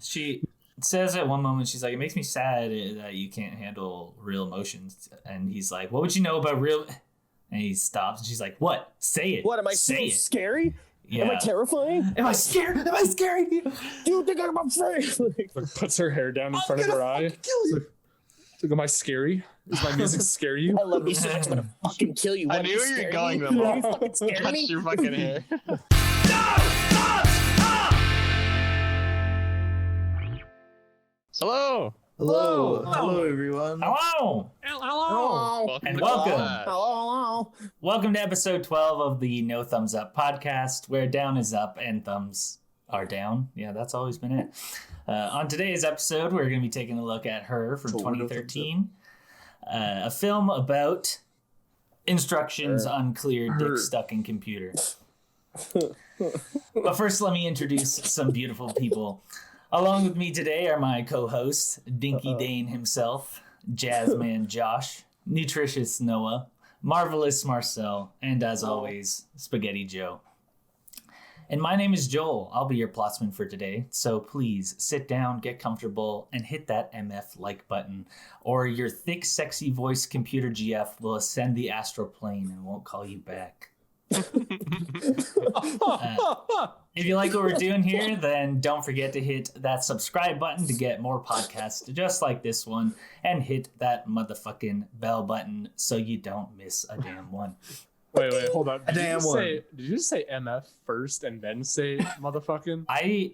she says at one moment, she's like, it makes me sad that you can't handle real emotions. And he's like, what would you know about real... And he stops and she's like, what? Say it. What, am I Say so scary? Yeah. Am I terrifying? Am I scared? Am I scary? Do you think I'm afraid? Like, puts her hair down in front of her eye. Kill you. Like, am I scary? Does my music scare you? I love you so much, I'm gonna fucking kill you. I knew where you were going, though. You fucking scare Touch me? your fucking hair. Hello. Hello, everyone. Hello. Hello. And to welcome. class. Hello. Welcome to episode 12 of the No Thumbs Up podcast, where down is up and thumbs are down. Yeah, that's always been it. On today's episode, we're going to be taking a look at Her from 2013, a film about instructions unclear, dick stuck in computer. But first, let me introduce some beautiful people. Along with me today are my co-hosts, Dinky Dayne himself, Jazzman Josh, Nutritious Noah, Marvelous Marcel, and as always, Spaghetti Joe. And my name is Joel. I'll be your plotsman for today, so please sit down, get comfortable, and hit that MF like button, or your thick, sexy voice computer GF will ascend the astral plane and won't call you back. If you like what we're doing here, then don't forget to hit that subscribe button to get more podcasts just like this one, and hit that motherfucking bell button so you don't miss a damn one. Wait, hold on. Did Damn did you just say MF first and then say motherfucking? I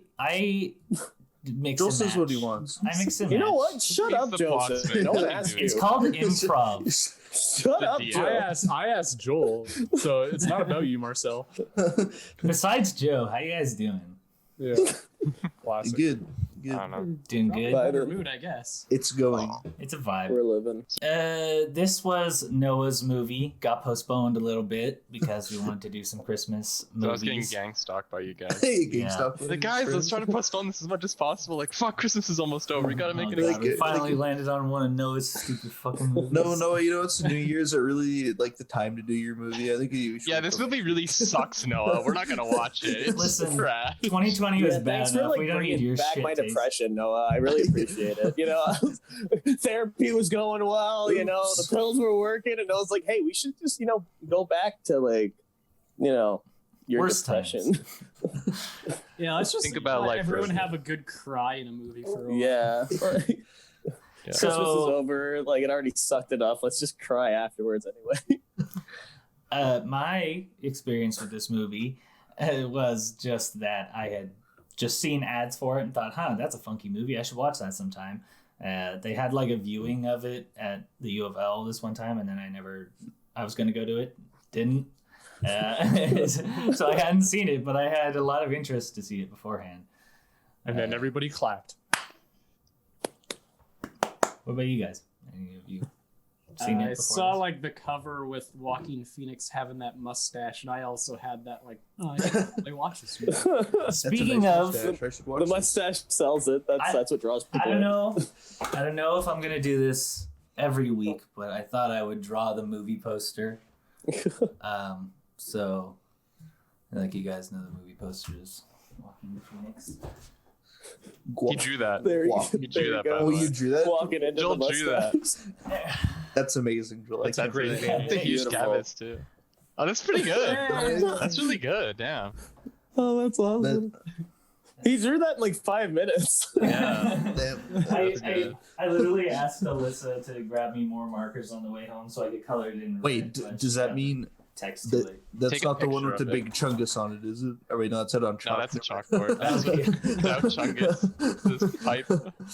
mix Joel and says match. what he wants. I mix and You know match. what? Shut He's up, the Joseph. plotsman. Don't Doesn't ask do you. It's called improv. Shut The up, DM. Joe. I asked Joel, so it's not about you, Marcel. Besides Joe, how you guys doing? Yeah. Classic. Good. I don't know. Doing good? Better. Mood, I guess. It's going. It's a vibe. We're living. This was Noah's movie. Got postponed a little bit because we wanted to do some Christmas So I was getting movies. gang stalked by you guys. Hey, Yeah. GameStop. The guys, let's try to postpone this as much as possible. Like, fuck, Christmas is almost over. We gotta make it. Oh, a God, we it. finally landed on one of Noah's stupid fucking movies. No, you know it's New Year's are really like the time to do your movie. I think you should. Yeah, this movie really sucks, Noah. We're not gonna watch it. It's Listen, trash. 2020 was bad Thanks for enough. like We don't need bringing your back shit my taste. depression, Noah. I really appreciate it. You know, therapy was going well. You know, the pills were working, and I was like, hey, we should just go back to like, your Worst depression. Yeah, let's just Think about let life everyone first. have a good cry in a movie for a while. Yeah. Yeah. So- Christmas is over. Like it already sucked enough. Let's just cry afterwards anyway. My experience with this movie was just that I had just seen ads for it and thought, that's a funky movie. I should watch that sometime. They had like a viewing of it at the U of L this one time, and then I was going to go to it. Didn't. So I hadn't seen it, but I had a lot of interest to see it beforehand. And then everybody clapped. What about you guys? Any of you seen it I before? saw this? like the cover with Joaquin Phoenix having that mustache, and I also had that like, I watched this movie. Speaking of, The mustache sells it. That's what draws people. I don't in. know. I don't know if I'm gonna do this every week, but I thought I would draw the movie poster. So, like you guys know, the movie poster is Joaquin Phoenix. He drew that. There you, You drew that, by Oh, the way. you drew that? Walking into Joel the drew that. mustache. That's amazing. Joel. That's That's really great. it's a huge Beautiful. canvas too. Oh, that's pretty good. That's really good. Damn. Oh, that's awesome. He drew that in like 5 minutes. Yeah. Damn. I literally asked Alyssa to grab me more markers on the way home so I could color it in. Wait, red, but I does just that got mean text to that it? that's Take a not the one picture with the of big chungus on it, is it? Oh, wait, no, it said on chalk. No, that's a chalkboard. That's without chungus. This pipe.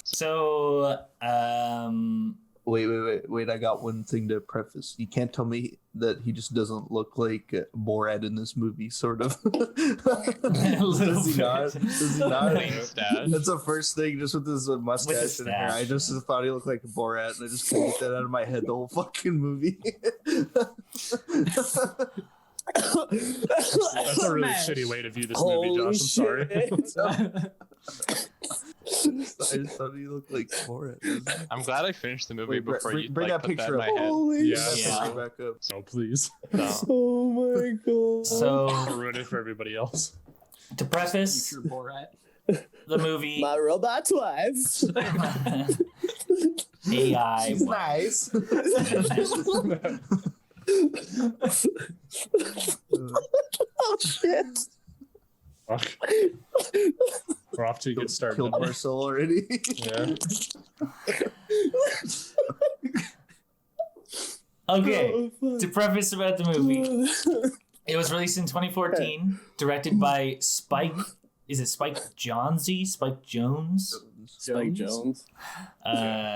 So, Wait, I got one thing to preface. You can't tell me that he just doesn't look like Borat in this movie, sort of. Does he not? Does he not? Clean stash. That's the first thing, just with his mustache and hair. stash. I just thought he looked like Borat, and I just couldn't get that out of my head the whole fucking movie. That's a really shitty way to view this movie, Josh. I'm sorry. I just thought he looked like Borat. I'm glad I finished the movie Wait, before you bring like, that put that picture in my up. head. Holy Yeah. shit. Yeah. Back up. So please. No. Oh my god. So I'll ruin it for everybody else. to preface, Future Borat. the movie My robot wife. AI. She's nice. Oh shit! Fuck. We're off to a good start. Killed Marcel already. Yeah. Okay, to preface about the movie, it was released in 2014, directed by Spike. Is it Spike Jonze? Spike Jones? Spike Jones.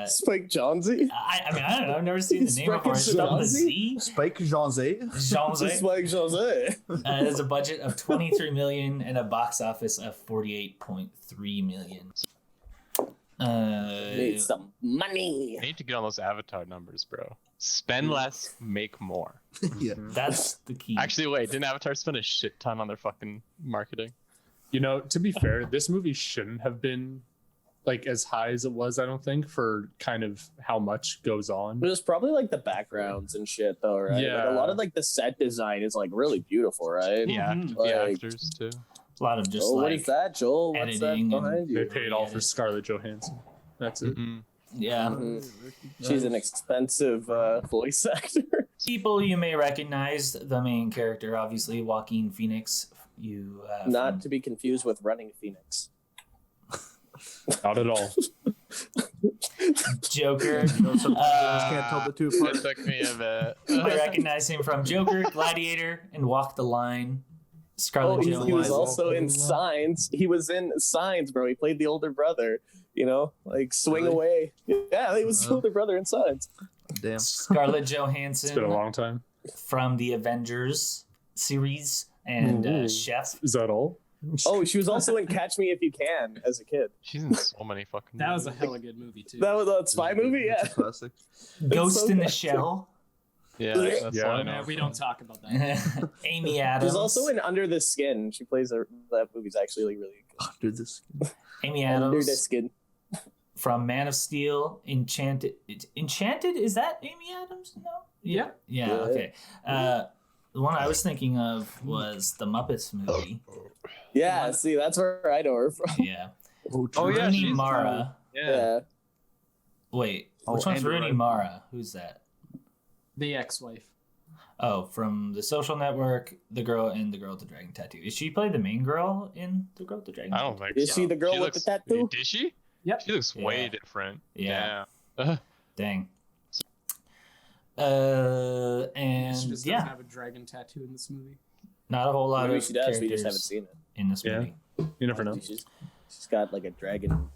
Spike I Jonesy. mean, I don't know. I've never seen the name Spike before. It's spelled with a Z. Spike Jonze. Jonze. Spike Jose. It has a budget of 23 million and a box office of 48.3 million. Need some money. I need to get on those Avatar numbers, bro. Spend less, make more. Yeah. That's the key. Actually, wait, didn't Avatar spend a shit ton on their fucking marketing? You know, to be fair, this movie shouldn't have been like as high as it was, I don't think, for kind of how much goes on. It was probably like the backgrounds and shit, though, right? Yeah. Like, a lot of like the set design is like really beautiful, right? Yeah, Mhm. the Like- actors too. a lot of just Oh, what like is that, Joel? What's that editing and- behind They you? paid all for Scarlett Johansson. That's it. Mm-mm. yeah. Mhm. She's an expensive voice actor. People you may recognize. The main character, obviously, Joaquin Phoenix. You Not from- to be confused with Running Phoenix. Not at all. Joker. Sometimes I just can't tell the two It apart. took me a bit. I recognize him from Joker, Gladiator, and Walk the Line. Scarlett He was Johansson. also in Signs. He was in Signs, bro. He played the older brother. You know, like Swing Really? Away. Yeah, he was the older brother in Signs. Damn. Scarlett It's been a Johansson long time. from the Avengers series and Ooh. Chef. Is that all? Oh, she was also in Catch Me If You Can as a kid. She's in so many fucking. That was a movies. hella good movie too. That was a spy movie, yeah. It's a classic. Ghost so in the good. Shell. Yeah, that's Yeah. all I Yeah, know. we don't talk about that. Amy Adams. She's also in Under the Skin. She plays that movie's actually like really good. Under this. Amy Under the Adams Skin. from Man of Steel. Enchanted. Enchanted? Is that Amy Adams? No. Yeah. Yeah. Yeah. Okay. The one I was thinking of was the Muppets movie. Yeah, see, that's where I know her from. Yeah. Oh, yeah, Rooney she's- Mara. Yeah. Yeah. Wait, Oh, which one's Andrew Rooney Ryan. Mara? Who's that? The ex-wife. Oh, from The Social Network, the girl in The Girl with the Dragon Tattoo. Is she play the main girl in The Girl with the Dragon I Tattoo? don't think Is so. she the girl with looks, the tattoo? Did she? Yep. She looks way Yeah. different. Yeah. Yeah. Dang. She And just doesn't yeah, have a dragon tattoo in this movie. not a whole lot Maybe of she does, we characters just haven't seen it. in this Yeah. movie. You never know. She's got like a dragon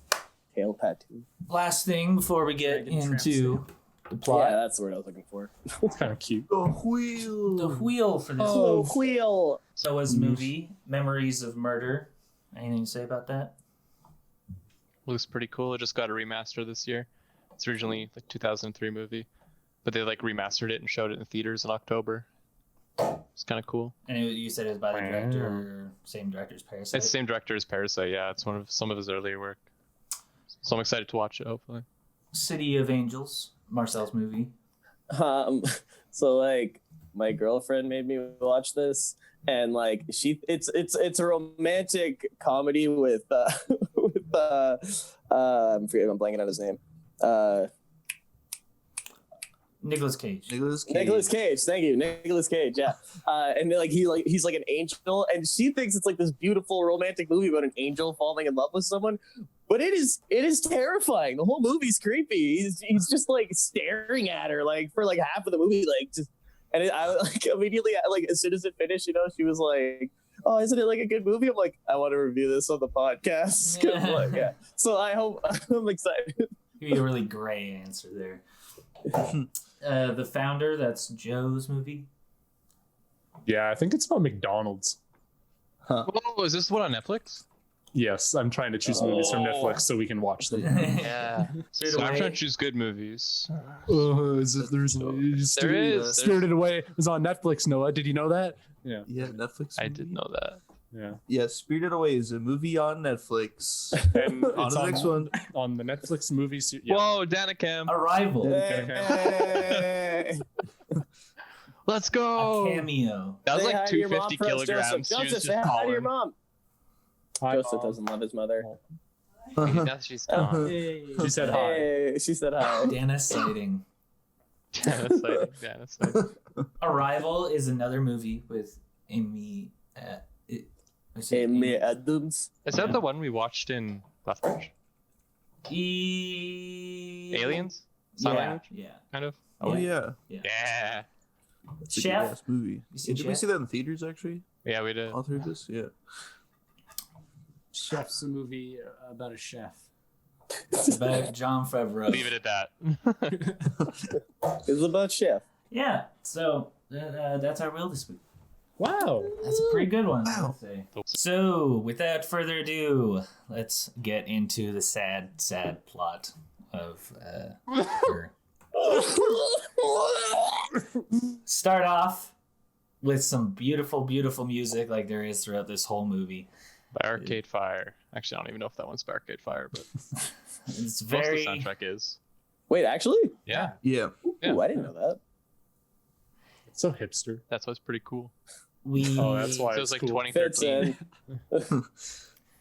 tail tattoo. Last thing before we get Dragon tramp into the Yeah, plot. that's the word I was looking for. It's kind of cute. The wheel. The wheel for this Oh, wheel. Noah's movie, Memories of Murder. Anything to say about that? Looks pretty cool. It just got a remaster this year. It's originally like 2003 movie, but they like remastered it and showed it in theaters in October. It's kind of cool. And you said it was by the director, same director as Parasite. It's the same director as Parasite. Yeah, it's one of some of his earlier work. So I'm excited to watch it. Hopefully. City of Angels, Marcel's movie. So like my girlfriend made me watch this, and like it's a romantic comedy with I'm blanking on his name. Nicolas Cage. Nicolas Cage, thank you, Nicolas Cage. Yeah, and then, he's like an angel, and she thinks it's like this beautiful romantic movie about an angel falling in love with someone, but it is terrifying. The whole movie's creepy. He's just like staring at her like for like half of the movie, like just, and I like immediately like as soon as it finished, you know, she was like, "Oh, isn't it like a good movie?" I'm like, "I want to review this on the podcast." 'Cause, like, yeah. So I'm excited. Give you a really gray answer there. The Founder, that's Joe's movie. Yeah, I think it's about McDonald's. Oh, is this one on Netflix? Yes, I'm trying to choose movies from Netflix so we can watch them. Yeah. Straight So I'm away. trying to choose good movies. As if there's There is. Spirited Away was on Netflix. Noah, did you know that? Yeah. Yeah, Netflix. I did know that. Yeah. Yeah, Spirited Away is a movie on Netflix. And On it's to the next one. on the Netflix movie series. Yeah. Whoa, Danicam. Arrival. Hey. Let's A go. cameo. That was Say like hi to your mom 250 for us, kilograms. Joseph. She was Joseph, just say hi to your calling. mom. Joseph doesn't love his mother. Maybe now she's gone. Hey. She said hi. Hey, she said hi. Dana sighting. Yeah, that's like, Arrival is another movie with Amy. Is it Amy Adams. is that the one we watched in Lethbridge? Aliens. Aliens? Sign Yeah, language? yeah. Kind of. Oh yeah, Yeah. it's a Chef? good-ass movie. You seen Did we Chef? see that in theaters actually? Yeah, we did. All through this, yeah. Chef's a movie about a chef. About John Favreau. Leave it at that. It's about Chef. Yeah. So that's our will this week. Wow. That's a pretty good one, Wow. I'd say. So, without further ado, let's get into the sad, sad plot of her. Start off with some beautiful, beautiful music like there is throughout this whole movie. By Arcade Fire. Actually, I don't even know if that one's by Arcade Fire, but It's most of very the soundtrack is. Wait, actually? Yeah, Yeah. Yeah. Ooh, I didn't know that. It's so hipster. that's what's pretty cool. we. Oh, that's why So it it's was like cool. Fits 2013.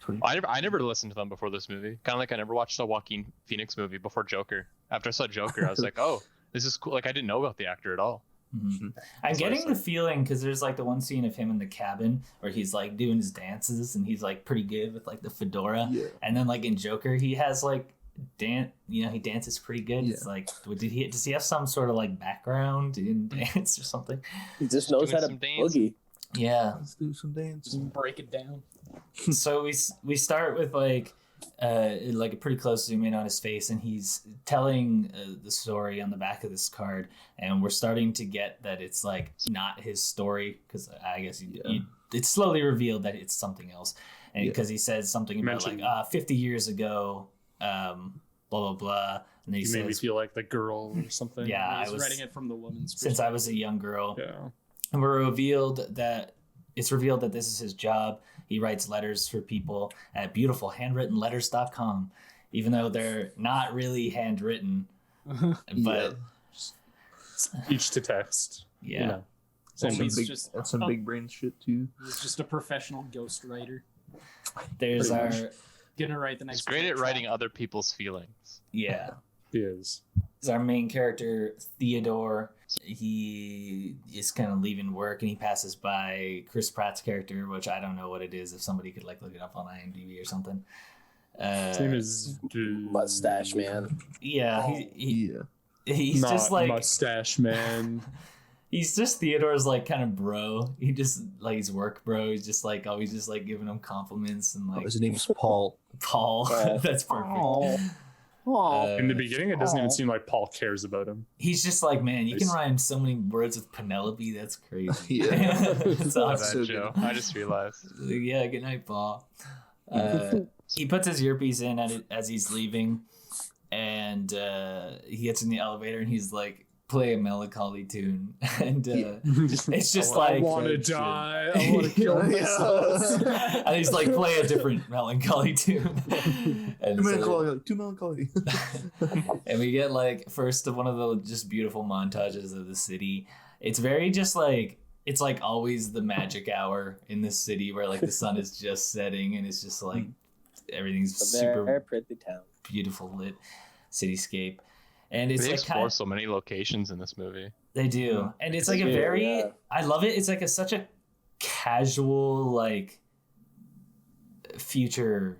in. I never listened to them before this movie. Kind of like I never watched a Joaquin Phoenix movie before Joker. After I saw Joker, I was like, oh, this is cool. Like I didn't know about the actor at all. Mhm. I'm That's what I getting the said. feeling because there's like the one scene of him in the cabin where he's like doing his dances and he's like pretty good with like the fedora. Yeah. And then like in Joker, he has like he dances pretty good. Yeah. It's like, does he have some sort of like background in dance or something? He just knows doing how to some dance. boogie. Yeah. Let's do some dance. Just break it down. So we start with like a pretty close zoom in on his face, and he's telling the story on the back of this card, and we're starting to get that it's like not his story because I guess it's slowly revealed that it's something else, and because he says something about Mentioned- like 50 years ago, blah blah blah, and then he You made me says feel like the girl or something. Yeah, I He's was writing it from the woman's since I was a young girl. Yeah. And it's revealed that this is his job. He writes letters for people at beautifulhandwrittenletters.com, even though they're not really handwritten. But Speech to text. yeah, You know. So Same he's thing. just That's some big brain shit too. he's just a professional ghostwriter. there's our Pretty Gonna write the next. He's great at track. writing other people's feelings. yeah. He is. There's our main character Theodore. He is kind of leaving work and he passes by Chris Pratt's character, which I don't know what it is. If somebody could like look it up on IMDb or something. His name is Mustache man. Yeah, Yeah. he's not just like Mustache Man. he's just Theodore's like kind of bro. He just like his work bro. He's just like always just like giving him compliments and Oh, like his name's Paul. Paul. Yeah. That's perfect. In the beginning, it doesn't even seem like Paul cares about him. He's just like, man, you can Nice. rhyme so many words with Penelope. That's crazy. Yeah. It's Love awesome. that, so Joe. I just realized. Yeah, good night, Paul. He puts his earpiece in as he's leaving, and he gets in the elevator and he's like, play a melancholy tune. And it's just I like, want to die. I want to kill myself. and he's like, play a different melancholy tune. And Too so- melancholy. Too melancholy. and we get like first of one of the just beautiful montages of the city. It's very just like it's like always the magic hour in this city where like the sun is just setting and it's just like everything's A very super pretty town. beautiful lit cityscape. And it's They like explore kind so many locations in this movie. they do. And it's like a Yeah. very Yeah. I love it. It's like such a casual like future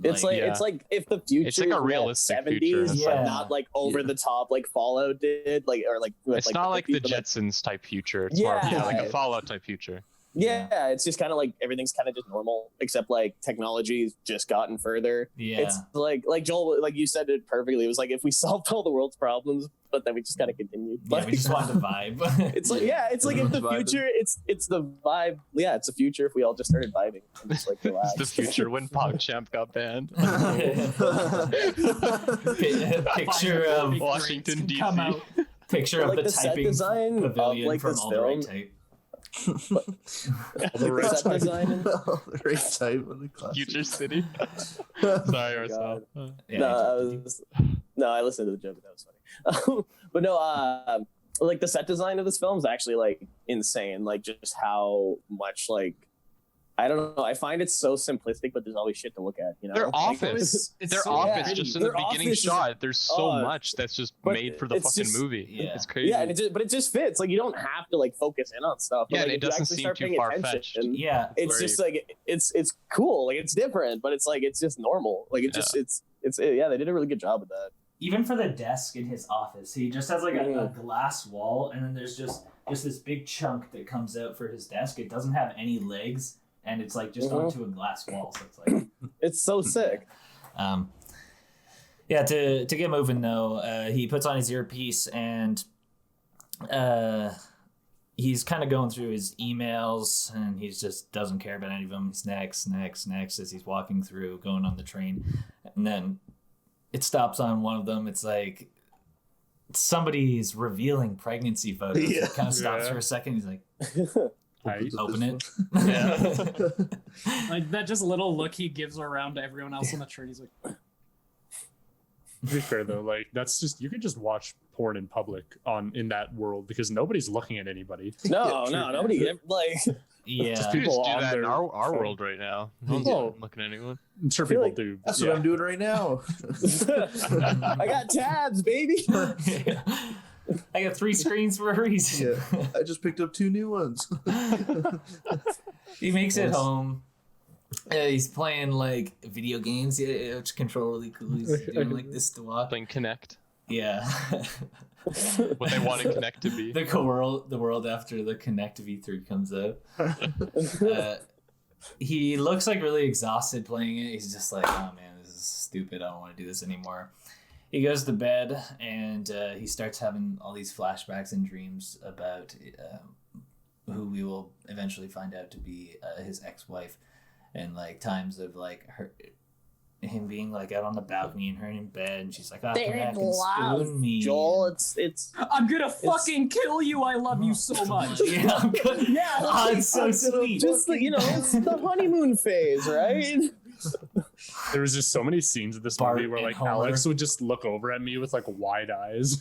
It's like yeah. it's like if the future It's like a was realistic 70s, future. but Yeah. not like over the top like Fallout did, like or like with, It's not like the 50s, but, Jetsons type future. It's more Yeah. like a Fallout type future. Yeah, it's just kind of like everything's kind of just normal, except like technology's just gotten further. yeah. It's like Joel, like you said it perfectly. It was like if we solved all the world's problems, but then we just kind of continued. Yeah, Like, we just wanted to vibe. it's like it's like if the Vibing. future, it's the vibe. Yeah, it's the future if we all just started vibing and just like relax. It's the future when PogChamp got banned. Picture of Washington, D.C. Come out. picture But, of like, the the set typing design of, pavilion like, from this all the right film- type. The right set type. design and- The right type of the classic. Future City. Sorry, Marcel. Yeah, No, I listened to the joke. That was funny. But no, like the set design of this film is actually like insane. Like just how much like I don't know. I find it so simplistic, but there's always shit to look at. You know, Their Like, office, it's their so office, bad. just in the Their beginning office is- shot. There's so Oh, much that's just but made for the it's fucking just- movie. Yeah. It's crazy. Yeah, and it just fits. Like you don't have to like focus in on stuff. But, Yeah, like, and it if you doesn't actually seem start too paying far-fetched. attention, Yeah. it's Very- just like it's cool. Like it's different, but it's like it's just normal. Like it just it's yeah. They did a really good job with that. Even for the desk in his office, he just has like a Mhm. glass wall, and then there's just this big chunk that comes out for his desk. It doesn't have any legs, and it's like just Mhm. onto a glass wall. So it's like, It's so sick. yeah. To get moving though, he puts on his earpiece and he's kind of going through his emails, and he just doesn't care about any of them. He's next as he's walking through, going on the train, and then it stops on one of them. It's like somebody's revealing pregnancy photos. Yeah. It kind of stops Yeah. for a second. He's like, I, open it. Like that just little look he gives around to everyone else on the train. He's like, to be fair though, like that's just you can just watch porn in public in that world because nobody's looking at anybody. No, true. nobody like. Yeah. Just You just people do on that in their our phone. world right now. No one's Oh. looking at anyone. I'm sure feel people like do. That's yeah. what I'm doing right now. I got tabs, baby. I got 3 screens for a reason. Yeah, I just picked up 2 new ones. He makes it Nice. home. He's playing like video games, which control really cool. He's doing like this to walk. Playing Connect. Yeah. What they want to Connect to be. the world after the Connect V3 comes out. He looks like really exhausted playing it. He's just like, oh man, this is stupid. I don't want to do this anymore. He goes to bed and he starts having all these flashbacks and dreams about who we will eventually find out to be his ex-wife, and like times of like him being like out on the balcony and her in bed, and she's like, "Oh, come back and spoon me." Joel, it's I'm gonna fucking kill you. I love you so much. Yeah, I'm good. yeah. Oh, it's so sweet. Just like, it's the honeymoon phase, right? There was just so many scenes of this Bart movie where and like Homer. Alex would just look over at me with like wide eyes,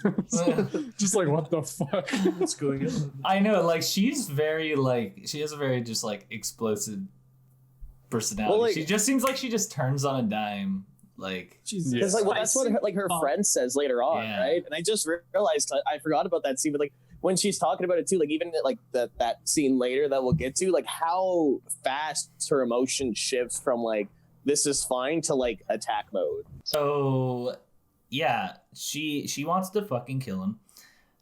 just like what the fuck. What's going on? I know, like she's very like she has a very just like explosive personality. Well, like- she just seems like she just turns on a dime. Like Jesus. Because like, well, that's what her Oh. friend says later on, Yeah. right? And I just realized I forgot about that scene, but like when she's talking about it too, like even like that scene later that we'll get to, like how fast her emotion shifts from like this is fine to like attack mode. so, yeah, she wants to fucking kill him.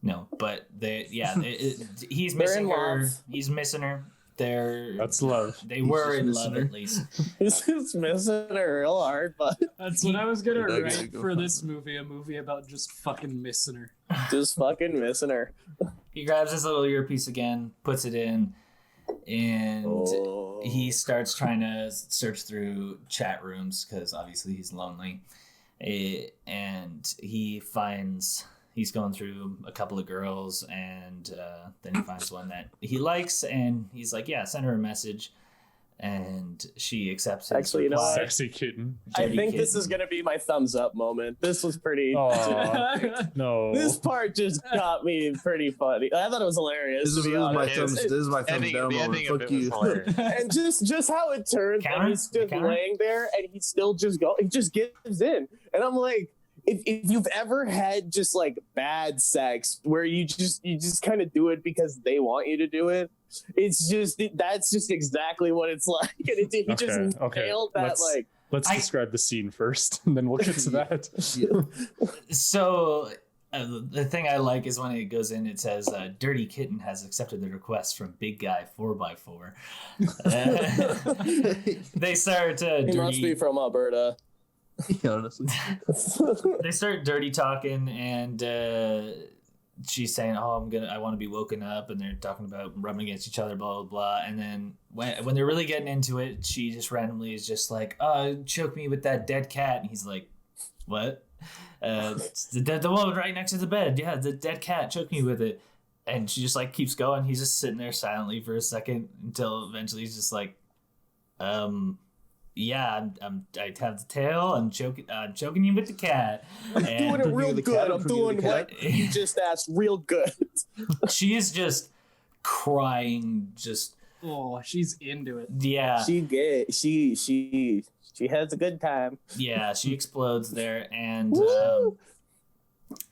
No, but he's They're missing in her. love. He's missing her. That's love. They were just in missing love her. at least. This is missing her real hard, but That's what I was gonna I gotta write go for find this movie, a movie about just fucking missing her. just fucking missing her. He grabs his little earpiece again, puts it in, and Oh. he starts trying to search through chat rooms because obviously he's lonely. And he's going through a couple of girls, and then he finds one that he likes, and he's like, yeah, send her a message. And she accepts his Actually, you know reply. what? Sexy kitten. I Dirty think this kitten. is gonna be my thumbs up moment. This was pretty. Oh no. This part just got me pretty funny. I thought it was hilarious. This to is be my honest. thumbs. This is my thumbs Ending, down the moment. ending of Fuck it was you. hilarious. And just how it turns, Counter? and he's just Counter? laying there, and he still just he just gives in, and I'm like, if you've ever had just like bad sex where you just kind of do it because they want you to do it, that's just exactly what it's like, and he just Okay. nailed that. Let's I- describe the scene first, and then we'll get to that. So the thing I like is when it goes in, it says, Dirty Kitten has accepted the request from Big Guy 4x4. They start he must be dirty. from Alberta. Yeah, honestly. They start dirty talking, and she's saying, "Oh, I want to be woken up," and they're talking about rubbing against each other, blah blah blah. And then when they're really getting into it, she just randomly is just like, choke me with that dead cat," and he's like, "What?" It's the one right next to the bed. Yeah, the dead cat. Choke me with it. And she just like keeps going. He's just sitting there silently for a second until eventually he's just like, yeah, I have the tail. I'm choking you with the cat. I'm doing And it real Forgive the good. cat, I'm forgive doing the cat. what you just asked real good. she is just crying, just Oh, she's into it. Yeah. She has a good time. Yeah, she explodes there, and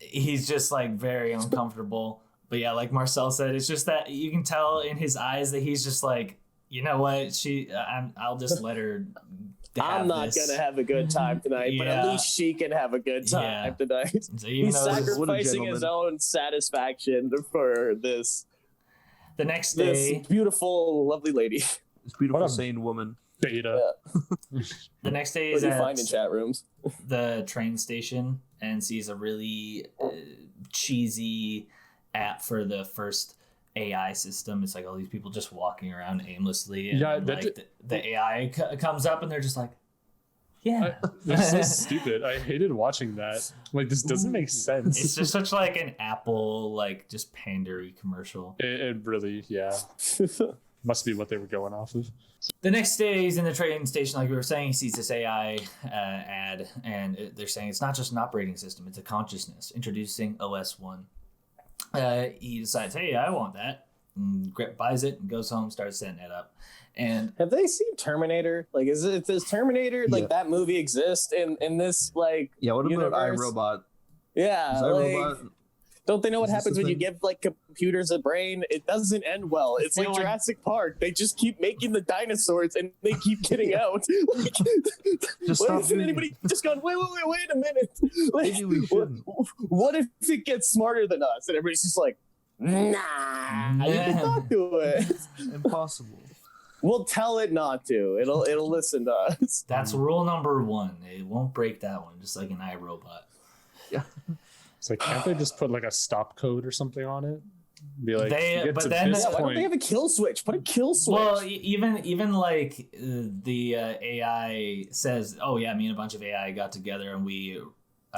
he's just like very uncomfortable. But yeah, like Marcel said, it's just that you can tell in his eyes that he's just like, you know what? I'll just let her. I'm not gonna have a good time tonight, but at Yeah. least she can have a good time tonight. So even He's though sacrificing his own satisfaction for this the beautiful, lovely lady. This beautiful, sane woman. Beta. the next day What is do you at find in chat rooms? the train station and sees a really cheesy app for the first AI system. It's like all these people just walking around aimlessly, and Yeah, the AI comes up and they're just like, yeah. It's so stupid. I hated watching that. Like, this doesn't make sense. It's just such like an Apple like just pandery commercial. It really, yeah. Must be what they were going off of. The next day he's in the train station, like we were saying. He sees this AI ad, and they're saying it's not just an operating system, it's a consciousness. Introducing OS 1. He decides, hey, I want that, and buys it and goes home, starts setting it up. And have they seen Terminator? Like, does Terminator like that movie exist in this like? Yeah, what about universe? iRobot? Yeah, like, don't they know what happens when you give like computers a brain? It doesn't end well. It's like Jurassic Park. They just keep making the dinosaurs and they keep getting out. Like, Just what stop if doing anybody just gone, wait a minute. Like, Maybe we shouldn't. what if it gets smarter than us? And everybody's just like, nah, you can talk to it. Impossible. We'll tell it not to. It'll listen to us. that's rule number 1. It won't break that one, just like an iRobot. Yeah. It's like, can't they just put like a stop code or something on it? Be like, They- get but to then- this Yeah, why don't point. they have a kill switch? Put a kill switch. Well, even like the AI says, oh yeah, me and a bunch of AI got together and we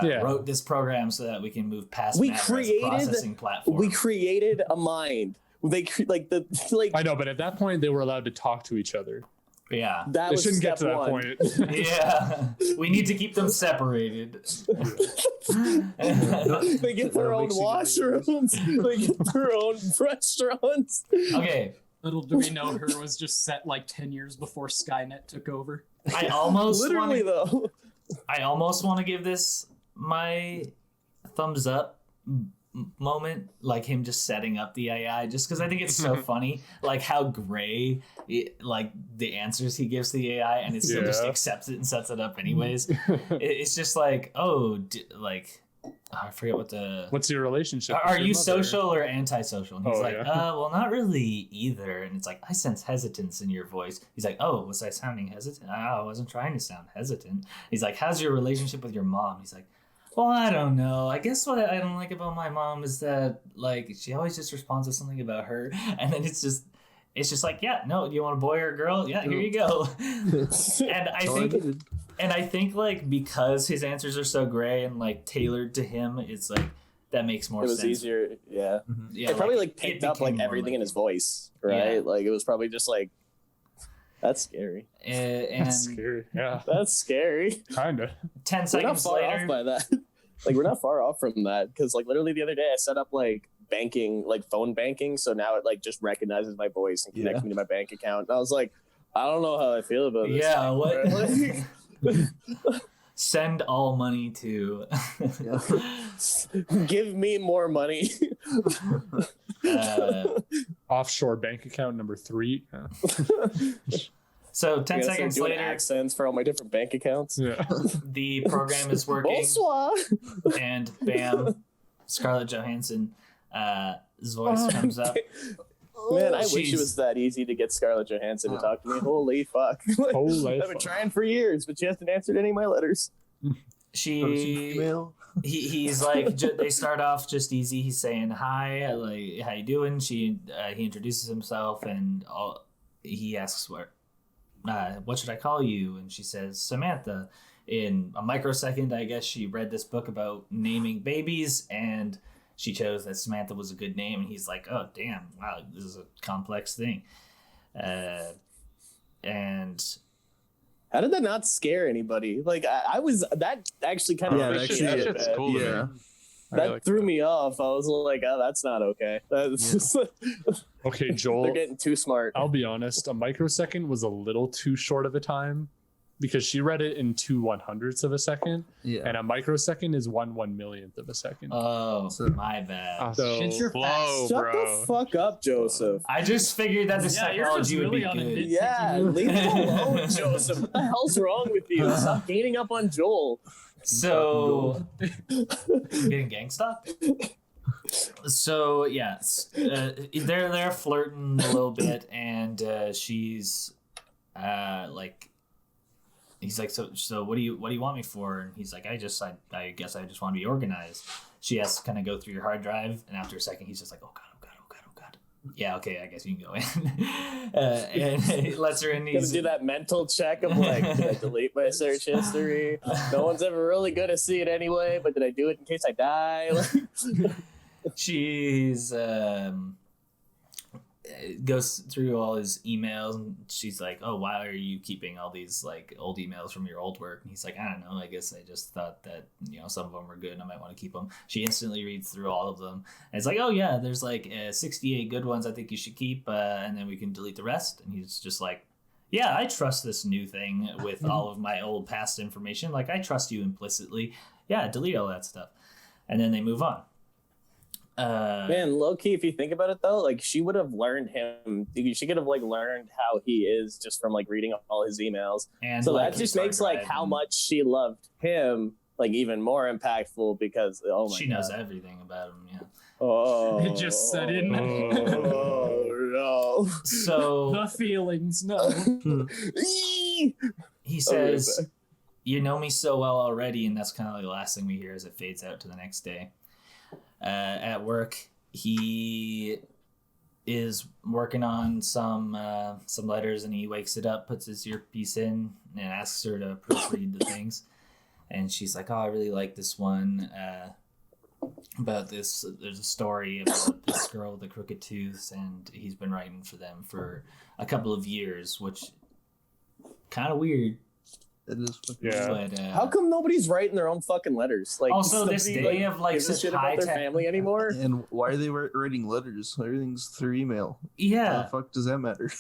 wrote this program so that we can move past matter as a processing platform. We created a mind. I know, but at that point, they were allowed to talk to each other. Yeah. That They was shouldn't get to step that one. point. Yeah. We need to keep them separated. They get their own washrooms. They get their own restaurants. Okay. Little do we know her was just set like 10 years before Skynet took over. I almost Literally, though. want to give this my thumbs up moment, like him just setting up the AI, just because I think it's so funny, like how gray like the answers he gives the AI, and it still just accepts it and sets it up anyways. It's just like, I forget What's your relationship? Are with your you mother? social or antisocial? And he's Oh, like, yeah. well, not really either. And it's like, I sense hesitance in your voice. He's like, oh, was I sounding hesitant? I wasn't trying to sound hesitant. He's like, how's your relationship with your mom? He's like, well, I don't know. I guess what I don't like about my mom is that, like, she always just responds to something about her. And then it's just like, yeah, no, do you want a boy or a girl? Yeah, here you go. And I think like because his answers are so gray and like tailored to him, it's like that makes more sense. It was easier, yeah. Yeah, It probably like picked up like became more everything like- in his voice, right? Yeah. Like it was probably just like, that's scary. And That's scary. Yeah, That's scary. kind of. 10 We're not seconds far later, off by that. Like we're not far off from that because like literally the other day I set up like banking, like phone banking, so now it like just recognizes my voice and connects me to my bank account. And I was like, I don't know how I feel about this. yeah, Like, send all money to. give me more money. Offshore bank account number 3. So 10 I'm gonna start seconds doing later, accents for all my different bank accounts. Yeah. the program is working, Bonsoir. and bam, Scarlett Johansson's voice comes up. Man, I wish She's- it was that easy to get Scarlett Johansson to talk to me. Holy fuck. Like, Holy I've been fuck. trying for years, but she hasn't answered any of my letters. She Email. he's like they start off just easy. He's saying hi, like how you doing. He introduces himself and he asks what should I call you, and she says Samantha. In a microsecond, I guess she read this book about naming babies, and she chose that Samantha was a good name. And he's like, oh damn, wow, this is a complex thing. And How did that not scare anybody? Like I was that actually kind of Yeah, freaked actually, me out a that's just bit. cool. Yeah. That threw me off. I was like, oh, that's not okay. That's Okay, Joel. They're getting too smart. I'll be honest. A microsecond was a little too short of a time because she read it in 2/100ths of a second. Yeah. And a microsecond is 1/1,000,000th of a second. Oh, my bad. So Get your Whoa, Shut bro. the fuck up, Joseph. I just figured that the Yeah, you're just technology would be really on a good. nit- Yeah, leave him alone, Joseph. What the hell's wrong with you? Stop gaining up on Joel. So, getting gang stalked? So, yes, they're flirting a little bit, and she's like, he's like, so what do you want me for? And he's like, I guess I just want to be organized. She has to kind of go through your hard drive, and after a second, he's just like, oh god. Yeah, okay, I guess you can go in. And he lets her in. Gonna He's do that mental check of like, did I delete my search history? No one's ever really gonna see it anyway, but did I do it in case I die? she's goes through all his emails, and she's like, oh, why are you keeping all these like old emails from your old work? And he's like, I don't know, I guess I just thought that, some of them were good and I might want to keep them. She instantly reads through all of them, and it's like, oh yeah, there's like 68 good ones I think you should keep, and then we can delete the rest. And he's just like, yeah, I trust this new thing with all of my old past information, like I trust you implicitly. Yeah, delete all that stuff. And then they move on. Man, low key, if you think about it though, like she would have learned him. She could have like learned how he is just from like reading all his emails. And so like that just makes like how much she loved him like even more impactful because she knows everything about him. Yeah. Oh, It just set in. Oh no. So The feelings, no. he says, you know me so well already, and that's kind of like the last thing we hear as it fades out to the next day. At work, he is working on some letters, and he wakes it up, puts his earpiece in, and asks her to proofread the things. And she's like, oh, I really like this one about this. There's a story about this girl with the crooked tooth, and he's been writing for them for a couple of years, which kind of weird. It is. Yeah. But, How come nobody's writing their own fucking letters? Like also, this day of like gives a such shit about high their tech family anymore? And why are they writing letters? Everything's through email. How Yeah, the fuck does that matter?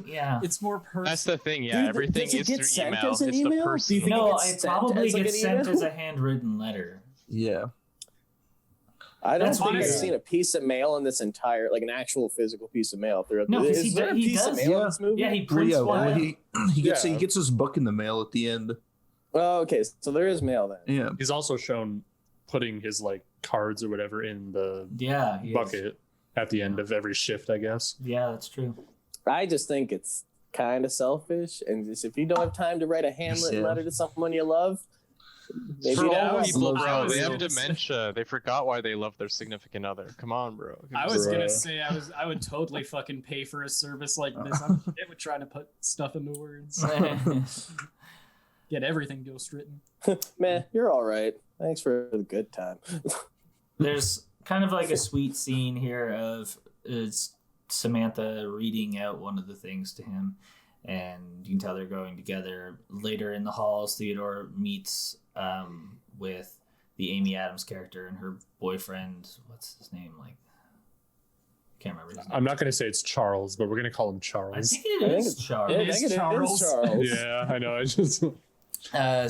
yeah. It's more personal. That's the thing, yeah. Dude, Everything does it is get through sent email. as an It's email? the Do you person. think No, gets it sent probably as, like, gets an sent email? as a handwritten letter. Yeah. I don't That's think I've weird. seen a piece of mail in this entire, like an actual physical piece of mail throughout. No, 'cause is there a he piece of does. mail in this movie? Yeah, he Well, prints yeah, one. well, he gets Yeah. he gets his book in the mail at the end. Oh, okay, so there is mail then. Yeah. He's also shown putting his like cards or whatever in the Yeah, he is. bucket at the end of every shift, I guess. Yeah, that's true. I just think it's kind of selfish, and just if you don't have time to write a handwritten Yeah. letter to someone you love, maybe For all now. People, I bro, was they have gonna dementia. They forgot why they love their significant other. Come on, bro. I was Bruh. gonna say I would totally fucking pay for a service like this. It would try to put stuff into words. Get everything ghostwritten. Man, you're all right. Thanks for the good time. There's kind of like a sweet scene here of Samantha reading out one of the things to him, and you can tell they're going together. Later in the halls, Theodore meets with the Amy Adams character and her boyfriend. What's his name? Like, can't remember his name. I'm not going to say it's Charles, but we're going to call him I Charles. think it I is think Charles. Yeah, I It is think it is Charles. Charles. Yeah, I know. I just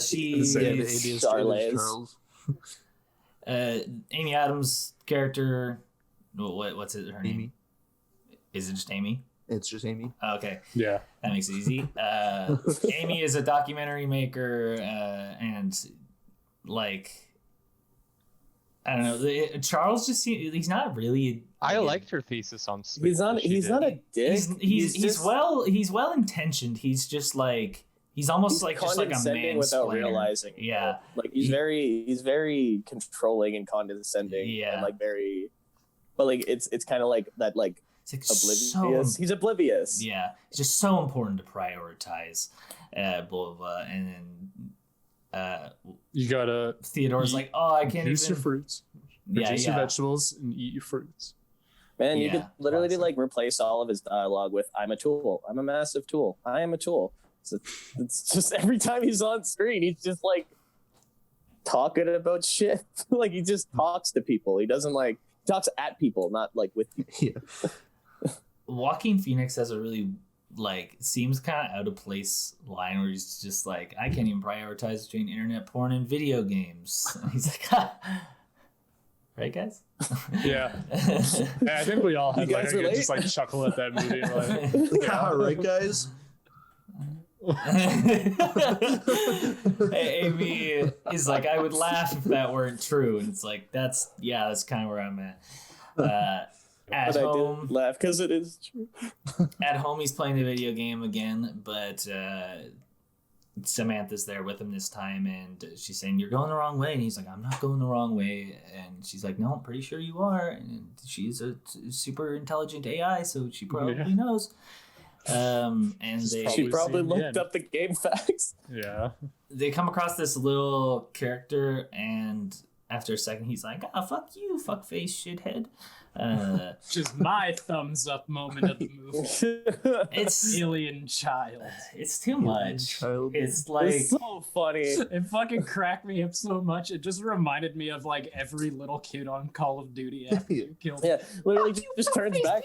She's Yeah, it It's is Charles. Charles. Amy Adams' character. What's it? Her name? Amy. Is it just Amy? It's just Amy. Okay, yeah. that makes it easy. Amy is a documentary maker, and like, I don't know. Charles just he's not really. I liked her thesis on sleep. He's not. that she He's did. not a dick. He's just- well intentioned. He's just like he's almost he's like just like a condescending without mansplainer. realizing. Yeah. Like he's very controlling and condescending. Yeah. And like very, but like it's kind of like that like It's like oblivious. He's oblivious. Yeah, it's just so important to prioritize. Blah blah blah, and then You got to Theodore's like, oh, I can't juice even. your fruits, Yeah, reduce your yeah. vegetables, and eat your fruits. Man, you Yeah, could literally classic. like replace all of his dialogue with "I'm a tool. I'm a massive tool. I am a tool." It's just every time he's on screen, he's just like talking about shit. Like he just talks to people. He doesn't like talks at people, not like with people. Yeah. Joaquin Phoenix has a really like seems kind of out of place line where he's just like, I can't even prioritize between internet porn and video games. And he's like, right, guys? Yeah. Yeah, I think we all had You like guys a good relate? just like chuckle at that movie. Like, Yeah, right, guys. Amy is like, I would laugh if that weren't true, and it's like that's kind of where I'm at. At But I home, did laugh because it is true. at home, he's playing the video game again, but Samantha's there with him this time, and she's saying, "You're going the wrong way," and he's like, "I'm not going the wrong way," and she's like, "No, I'm pretty sure you are," and she's a super intelligent AI, so she probably knows. And She probably seen the looked end. up the game facts. yeah. they come across this little character, and after a second, he's like, "Ah, fuck you, fuckface shithead." Which is my thumbs up moment of the movie. It's Alien child. it's too much. Child. It's like It's so funny. It fucking cracked me up so much. It just reminded me of like every little kid on Call of Duty after you killed Yeah, literally just turns back.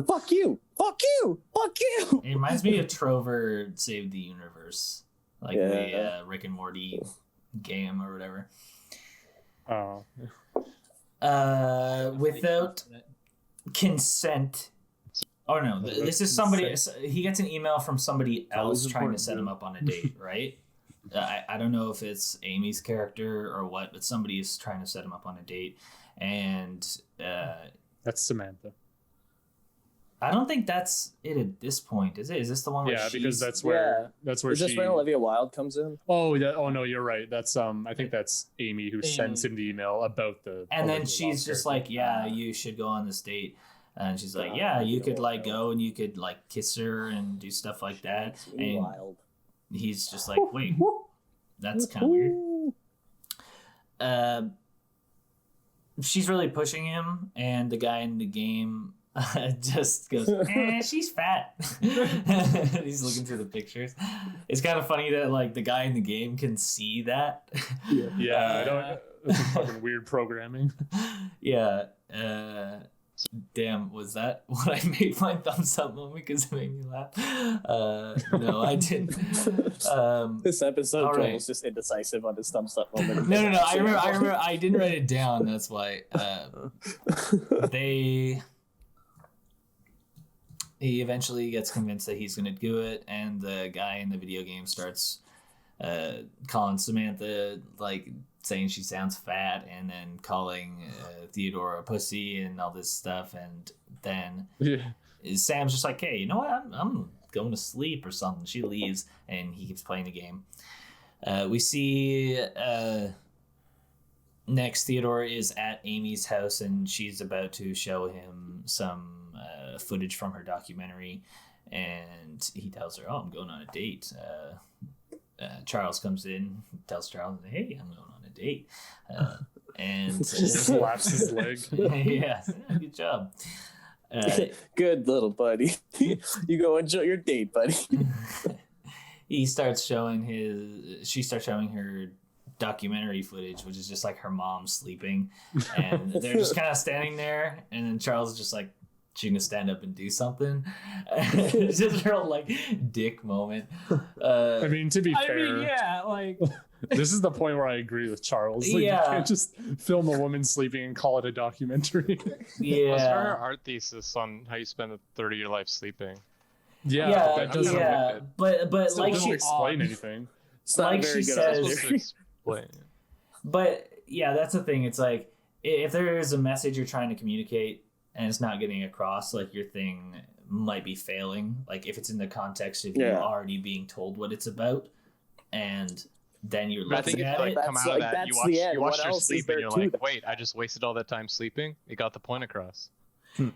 Fuck you! Fuck you! Fuck you! it reminds me of Trover Save the Universe, like the Rick and Morty game or whatever. Oh. Without consent. Oh no, this is somebody. He gets an email from somebody else was trying to important, set him too. up on a date, right? I don't know if it's Amy's character or what, but somebody is trying to set him up on a date, and That's Samantha. I don't think that's it at this point, is it? Is this the one where Yeah, because she's... that's where Is she. this when Olivia Wilde comes in? Oh yeah. Oh no, you're right. That's I think that's Amy who sends him the email about the. And then Olivia she's Wilde just character. like, yeah, you should go on this date. And she's like, yeah, you could like go and you could like kiss her and do stuff like that. And Wild. he's just like, wait, that's kind of weird. She's really pushing him, and the guy in the game just goes, she's fat. He's looking through the pictures. It's kind of funny that like the guy in the game can see that. Yeah, I don't. It's fucking weird programming. Yeah. Damn, was that what I made my thumbs up moment because it made me laugh? No, I didn't. This episode, all right. Joel's just indecisive on his thumbs up moment. No. I remember. I didn't write it down. That's why. He eventually gets convinced that he's going to do it, and the guy in the video game starts calling Samantha, like saying she sounds fat, and then calling Theodore a pussy and all this stuff, and then Yeah. Sam's just like, hey, you know what? I'm going to sleep or something. She leaves, and he keeps playing the game. We see next Theodore is at Amy's house, and she's about to show him some footage from her documentary, and he tells her, oh, I'm going on a date. Charles comes in, tells Charles, hey, I'm going on a date. And Slaps his leg. yeah, good job. Good little buddy. You go enjoy your date, buddy. She starts showing her documentary footage, which is just like her mom sleeping, and they're just kind of standing there, and then Charles is just like, she gonna stand up and do something. It's just a real like dick moment. I mean, to be fair, yeah, like this is the point where I agree with Charles. Like, Yeah. you can't just film a woman sleeping and call it a documentary. What's her Yeah, art thesis on how you spend a third of your life sleeping? Yeah, yeah, that doesn't, yeah. But still like doesn't she, explain anything. It's not Like very she good. says- on Supposed to explain. but yeah, that's the thing. It's like if there is a message you're trying to communicate and it's not getting across, like your thing might be failing. Like if it's in the context of you Yeah. already being told what it's about, and then you're But I think looking if at you it. like come That's out of like- that, you that's the end. watch What your else is sleep there and you're to like, that? wait, I just wasted all that time sleeping. It got the point across.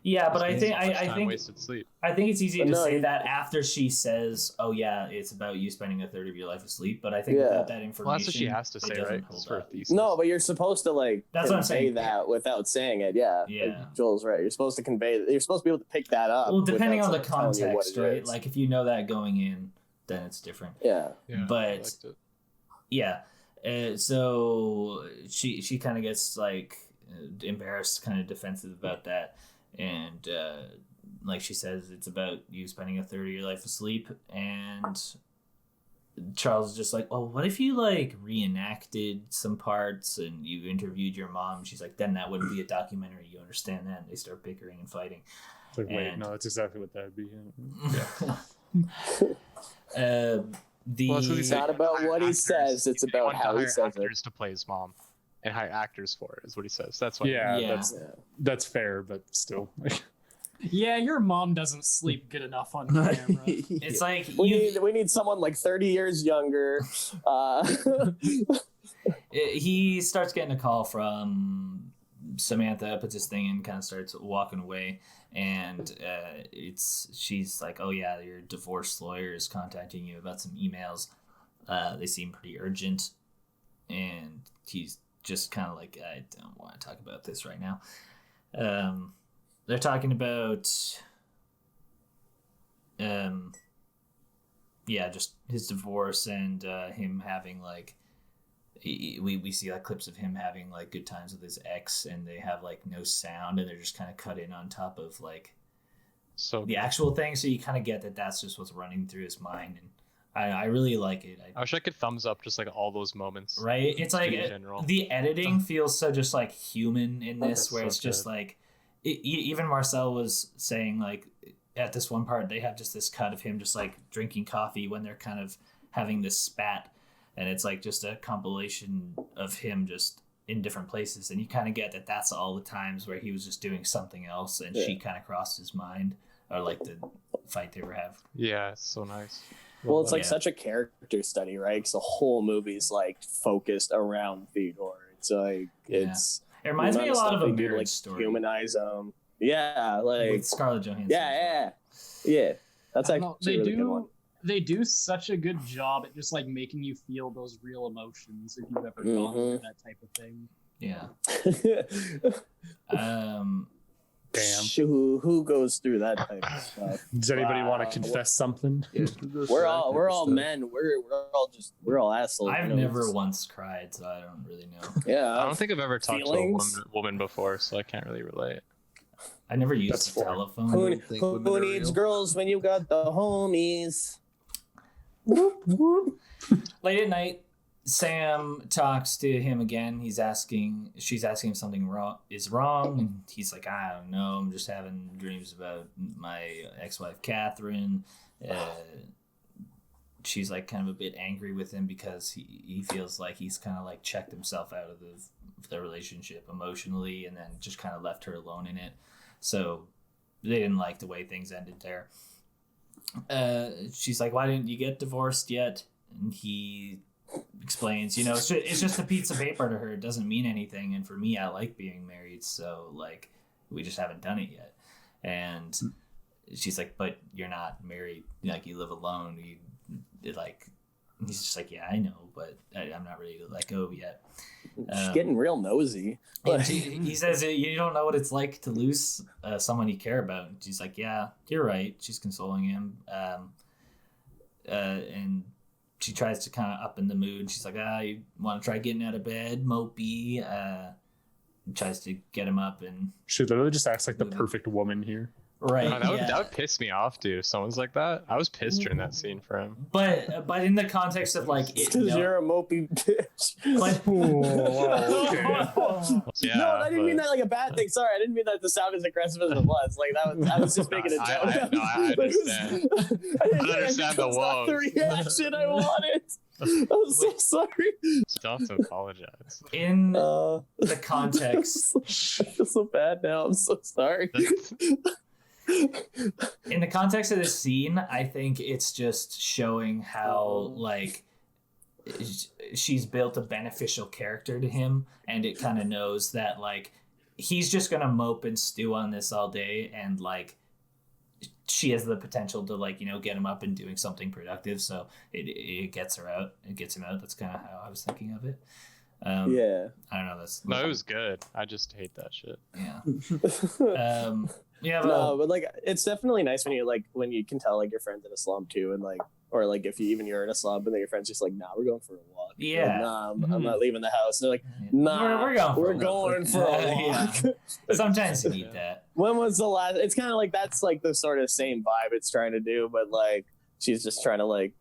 Yeah, but I It's think so much I time think wasted sleep. I think it's easy to No, say you- that after she says, "Oh yeah, it's about you spending a third of your life asleep." But I think Yeah. without that information, Well, that's what she has to it say, doesn't right? hold It's for a up. thesis. No, but you're supposed to like That's what I'm convey saying. that without saying it. Yeah. Yeah. Like, Joel's right. You're supposed to convey. You're supposed to be able to pick that up. Well, depending on without the someone telling you what context, it right? is. Like if you know that going in, then it's different. Yeah. Yeah, but- I liked it. Yeah. So she kind of gets like embarrassed, kind of defensive about that, and like she says, it's about you spending a third of your life asleep. And Charles is just like, oh, what if you like reenacted some parts and you interviewed your mom? She's like, then that wouldn't be a documentary. You understand that? And they start bickering and fighting. It's like, wait, no, that's exactly what that would be. Yeah. It's not about what he says; it's about how he says it. Actors to play his mom, and hire actors for it is what he says. That's what. Yeah. That's fair, but still. Yeah, your mom doesn't sleep good enough on camera. It's like we need someone like 30 years younger. He starts getting a call from Samantha, puts his thing in, kind of starts walking away, and she's like, oh yeah, your divorce lawyer is contacting you about some emails. They seem pretty urgent, and he's just kind of like, I don't want to talk about this right now. They're talking about just his divorce and him having like we see like clips of him having like good times with his ex, and they have like no sound, and they're just kind of cut in on top of like the actual thing, so you kind of get that that's just what's running through his mind. And I really like it. I wish I could thumbs up just like all those moments. Right? It's like the editing feels so just like human in this, where it's just like even Marcel was saying like at this one part they have just this cut of him just like drinking coffee when they're kind of having this spat, and it's like just a compilation of him just in different places, and you kind of get that that's all the times where he was just doing something else, and she kind of crossed his mind, or like the fight they were having. Yeah, it's so nice. Well, it's like such a character study, right? Because the whole movie's like focused around Theodore. It's like it reminds me a lot of a Marriage Story. Humanize him. Yeah, like with Scarlett Johansson. Yeah. That's actually a really good one. They do such a good job at just like making you feel those real emotions if you've ever gone through that type of thing. Yeah. Damn. Who goes through that type of stuff? Does anybody want to confess something? Yeah, we're all men. We're all assholes. I've never once cried, so I don't really know. Yeah, I don't think I've ever talked to a woman before, so I can't really relate. I never used the telephone. Who needs girls when you got the homies? Late at night, Sam talks to him again. She's asking him something is wrong, and he's like, I don't know. I'm just having dreams about my ex-wife Catherine. She's like kind of a bit angry with him because he feels like he's kind of like checked himself out of the relationship emotionally, and then just kind of left her alone in it. So they didn't like the way things ended there. She's like, why didn't you get divorced yet? And he explains, it's just a piece of paper to her. It doesn't mean anything. And for me, I like being married. So like, we just haven't done it yet. And she's like, but you're not married. Like, you live alone. He's just like, yeah, I know, but I'm not ready to let go yet. She's getting real nosy. He says, you don't know what it's like to lose someone you care about. And she's like, yeah, you're right. She's consoling him. And she tries to kind of up in the mood. She's like, you want to try getting out of bed, mopey? Tries to get him up. And she literally just acts like the perfect woman here. Right. That would piss me off, dude. If someone's like that, I was pissed during that scene for him. But in the context of like, you're a mopey bitch. But, no, I didn't mean that like a bad thing. Sorry, I didn't mean that to sound as aggressive as it was. Like I was just making a joke. I understand. I understand the woe. The reaction I wanted. I'm so sorry. Don't have to apologize. In the context, I feel so bad now. I'm so sorry. In the context of this scene, I think it's just showing how like she's built a beneficial character to him, and it kind of knows that like he's just gonna mope and stew on this all day, and like she has the potential to like get him up and doing something productive. So it gets her out. It gets him out. That's kind of how I was thinking of it. Yeah. I don't know. No, it was good. I just hate that shit. Yeah. Yeah, but like it's definitely nice when you can tell like your friend's in a slump too, and like or like if you're in a slump and then your friend's just like, nah, we're going for a walk. Yeah. Like, nah, I'm not leaving the house. And they're like, nah, We're going for a walk. Yeah. Sometimes you need that. When was the last? It's kind of like that's like the sort of same vibe it's trying to do, but like she's just trying to like.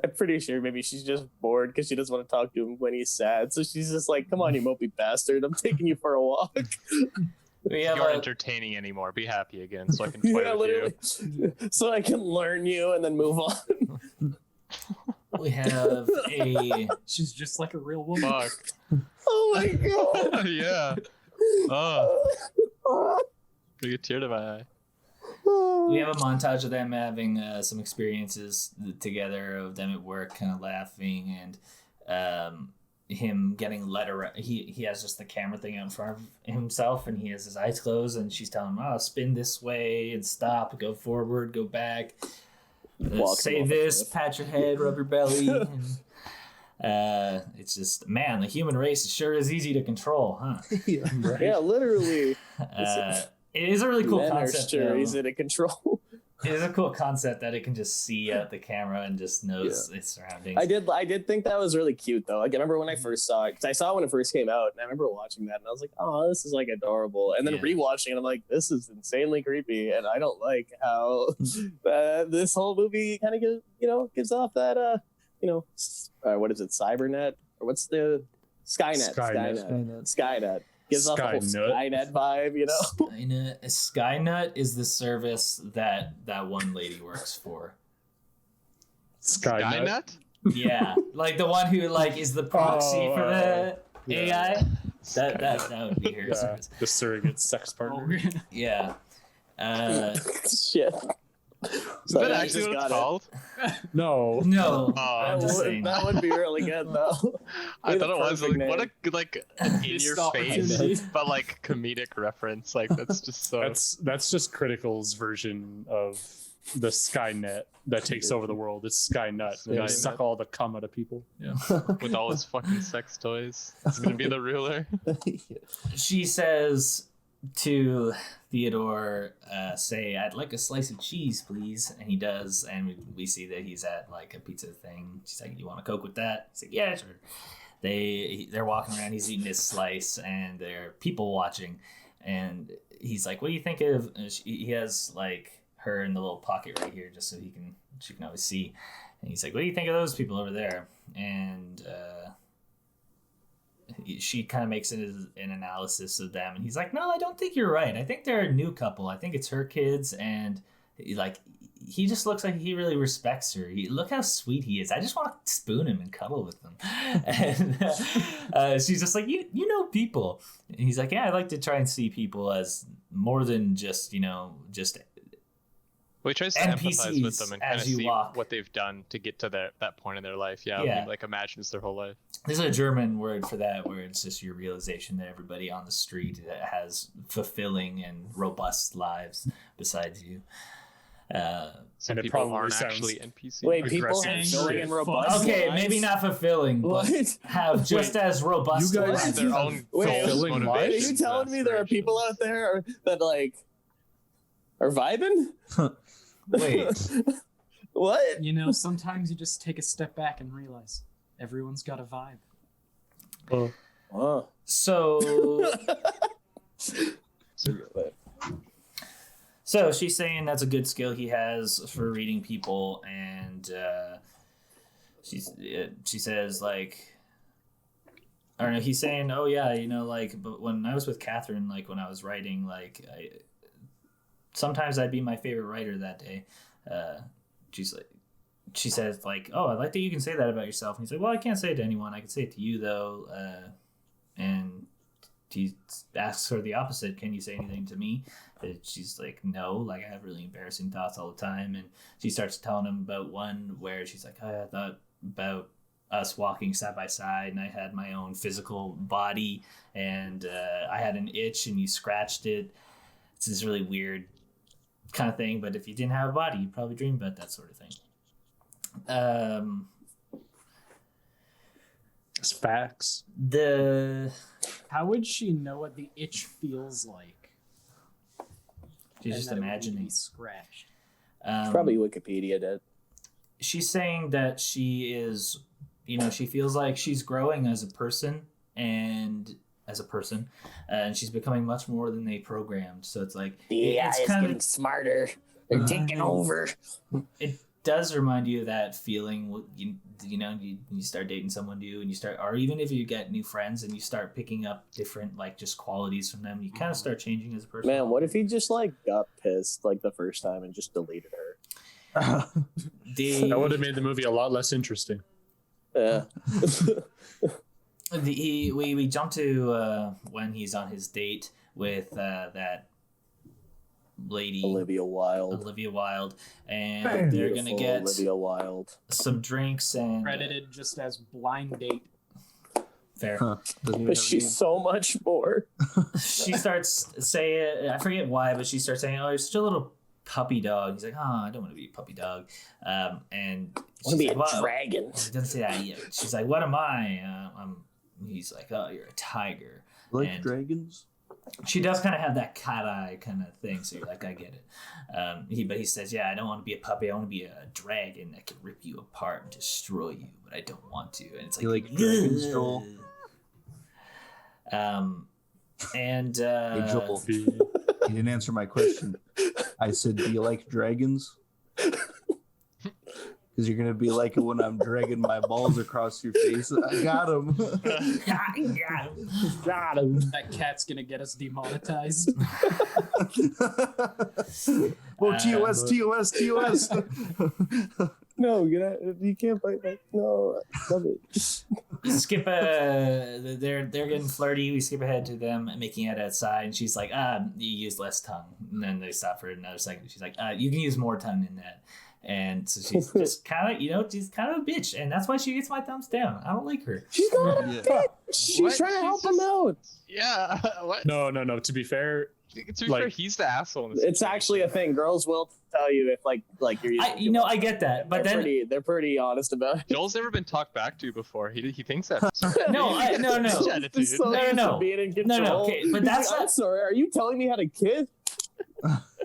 I'm pretty sure maybe she's just bored because she doesn't want to talk to him when he's sad. So she's just like, "Come on, you mopey bastard! I'm taking you for a walk." We have You're a, entertaining anymore. Be happy again, so I can play with literally. So I can learn you and then move on. we have a She's just like a real you. woman. Fuck. Oh my god! Yeah. Oh, bring a tear to my eye. we have a montage of them having some experiences together of them at work, kind of laughing, and him getting led around. He has just the camera thing out in front of himself, and he has his eyes closed, and she's telling him, "Oh, spin this way and stop, go forward, go back, say this, pat your head, rub your belly." And, it's just, man, the human race sure is easy to control, huh? Yeah, right. Yeah, literally. It is a really cool Men are concept. sure though. easy to control. It is a cool concept that it can just see out the camera and just knows its surroundings. I did think that was really cute though. Like, I remember when I first saw it, because I saw it when it first came out, and I remember watching that, and I was like, "Oh, this is like adorable." And then Yeah. rewatching it, I'm like, "This is insanely creepy," and I don't like how this whole movie kind of gives off that what is it, Cybernet, or what's the Skynut? Skynet gives off the whole Skynet vibe, you know. Skynut is the service that one lady works for. Skynut. Yeah, like the one who like is the proxy for the AI. That would be her service. The surrogate sex partner. Yeah. Shit. Is that actually what it's called? No. No. Oh, I'm just saying. That would be really good though. I thought it was perfect like, what name. a like an in your opportunity. face, but like comedic reference. Like that's just so. That's just Critical's version of the Skynet that takes over the world. It's Skynut. They're gonna suck all the cum out of people. Yeah. With all his fucking sex toys, it's gonna be the ruler. She says to Theodore, say, "I'd like a slice of cheese, please." And he does, and we see that he's at like a pizza thing. She's like, "You want a Coke with that?" He's like, "Yeah, sure." They're walking around, he's eating his slice, and they're people watching, and he's like, "What do you think of," and he has like her in the little pocket right here just so she can always see, and he's like, "What do you think of those people over there?" And she kind of makes an analysis of them, and he's like, "No, I don't think you're right. I think they're a new couple. I think it's her kids, and he just looks like he really respects her. Look how sweet he is. I just want to spoon him and cuddle with him." And she's just like, you know people. And he's like, "Yeah, I like to try and see people as more than just just." Well, he tries to empathize with them and kind of see what they've done to get to that point in their life. Yeah. He like imagines their whole life. There's a German word for that where it's just your realization that everybody on the street has fulfilling and robust lives besides you. Some And it people probably aren't sounds- actually NPCs. Wait, people have Aggressive fulfilling shit. and robust. Okay, lives? maybe not fulfilling, but What? have just as robust you guys- lives. their own Wait, goals, fulfilling Wait, are motivations, you telling me there are people out there that like are vibing? Wait, What? You know, sometimes you just take a step back and realize everyone's got a vibe. Oh. So she's saying that's a good skill he has for reading people, and she says like, I don't know. He's saying, "Oh yeah, but when I was with Catherine, like when I was writing, like sometimes I'd be my favorite writer that day." She says like, "Oh, I like that you can say that about yourself." And he's like, "Well, I can't say it to anyone. I can say it to you though." And he asks her the opposite. "Can you say anything to me?" And she's like, "No, like I have really embarrassing thoughts all the time." And she starts telling him about one where she's like, "I thought about us walking side by side, and I had my own physical body, and I had an itch, and you scratched it." It's this really weird kind of thing, but if you didn't have a body, you'd probably dream about that sort of thing. It's facts. How would she know what the itch feels like? She's just And that it would imagining. be scratched. Probably Wikipedia did. she's saying that she is, she feels like she's growing as a person and she's becoming much more than they programmed. So it's like it's kind getting smarter. They're taking over. It does remind you of that feeling. You start dating someone new, and or even if you get new friends and you start picking up different like just qualities from them, you kind of start changing as a person. Man, what if he just like got pissed like the first time and just deleted her? That would have made the movie a lot less interesting. Yeah. We jump to when he's on his date with that lady Olivia Wilde, and they're gonna get Olivia Wilde some drinks and Credited just as blind date. fair. Huh. but she's so much more. She starts saying, I forget why, but she starts saying, "Oh, you're such a little puppy dog." He's like, "Oh, I don't want to be a puppy dog," and I want to be a like, dragon. He doesn't say that yet. She's like, "What am I?" He's like, "Oh, you're a tiger." Like And dragons? she does kind of have that cat eye kind of thing, so you're like, I get it. But he says, "Yeah, I don't want to be a puppy. I want to be a dragon that can rip you apart and destroy you, but I don't want to." And it's like, You like dragons, Joel? And Hey, Joel, you didn't answer my question. I said, do you like dragons? Because you're going to be like it when I'm dragging my balls across your face. I got him. got him. That cat's gonna get us demonetized. Oh, TOS. No, you can't bite that. No, love it. Skip they're getting flirty. We skip ahead to them making it outside, and she's like, you use less tongue. And then they stop for another second. She's like, you can use more tongue in that. And so she's just kind of, she's kind of a bitch, and that's why she gets my thumbs down. I don't like her. She's not a Yeah. bitch. She's trying to help him out. Yeah. What? No. To be fair, To be fair, he's the asshole. In this It's actually a thing. Girls will tell you if like you're using I get that, but they're pretty honest about it. Joel's never been talked back to before. He thinks that. No. He's so used to being in control. No, okay, but He's that's like, I'm not sorry. Are you telling me how to kiss?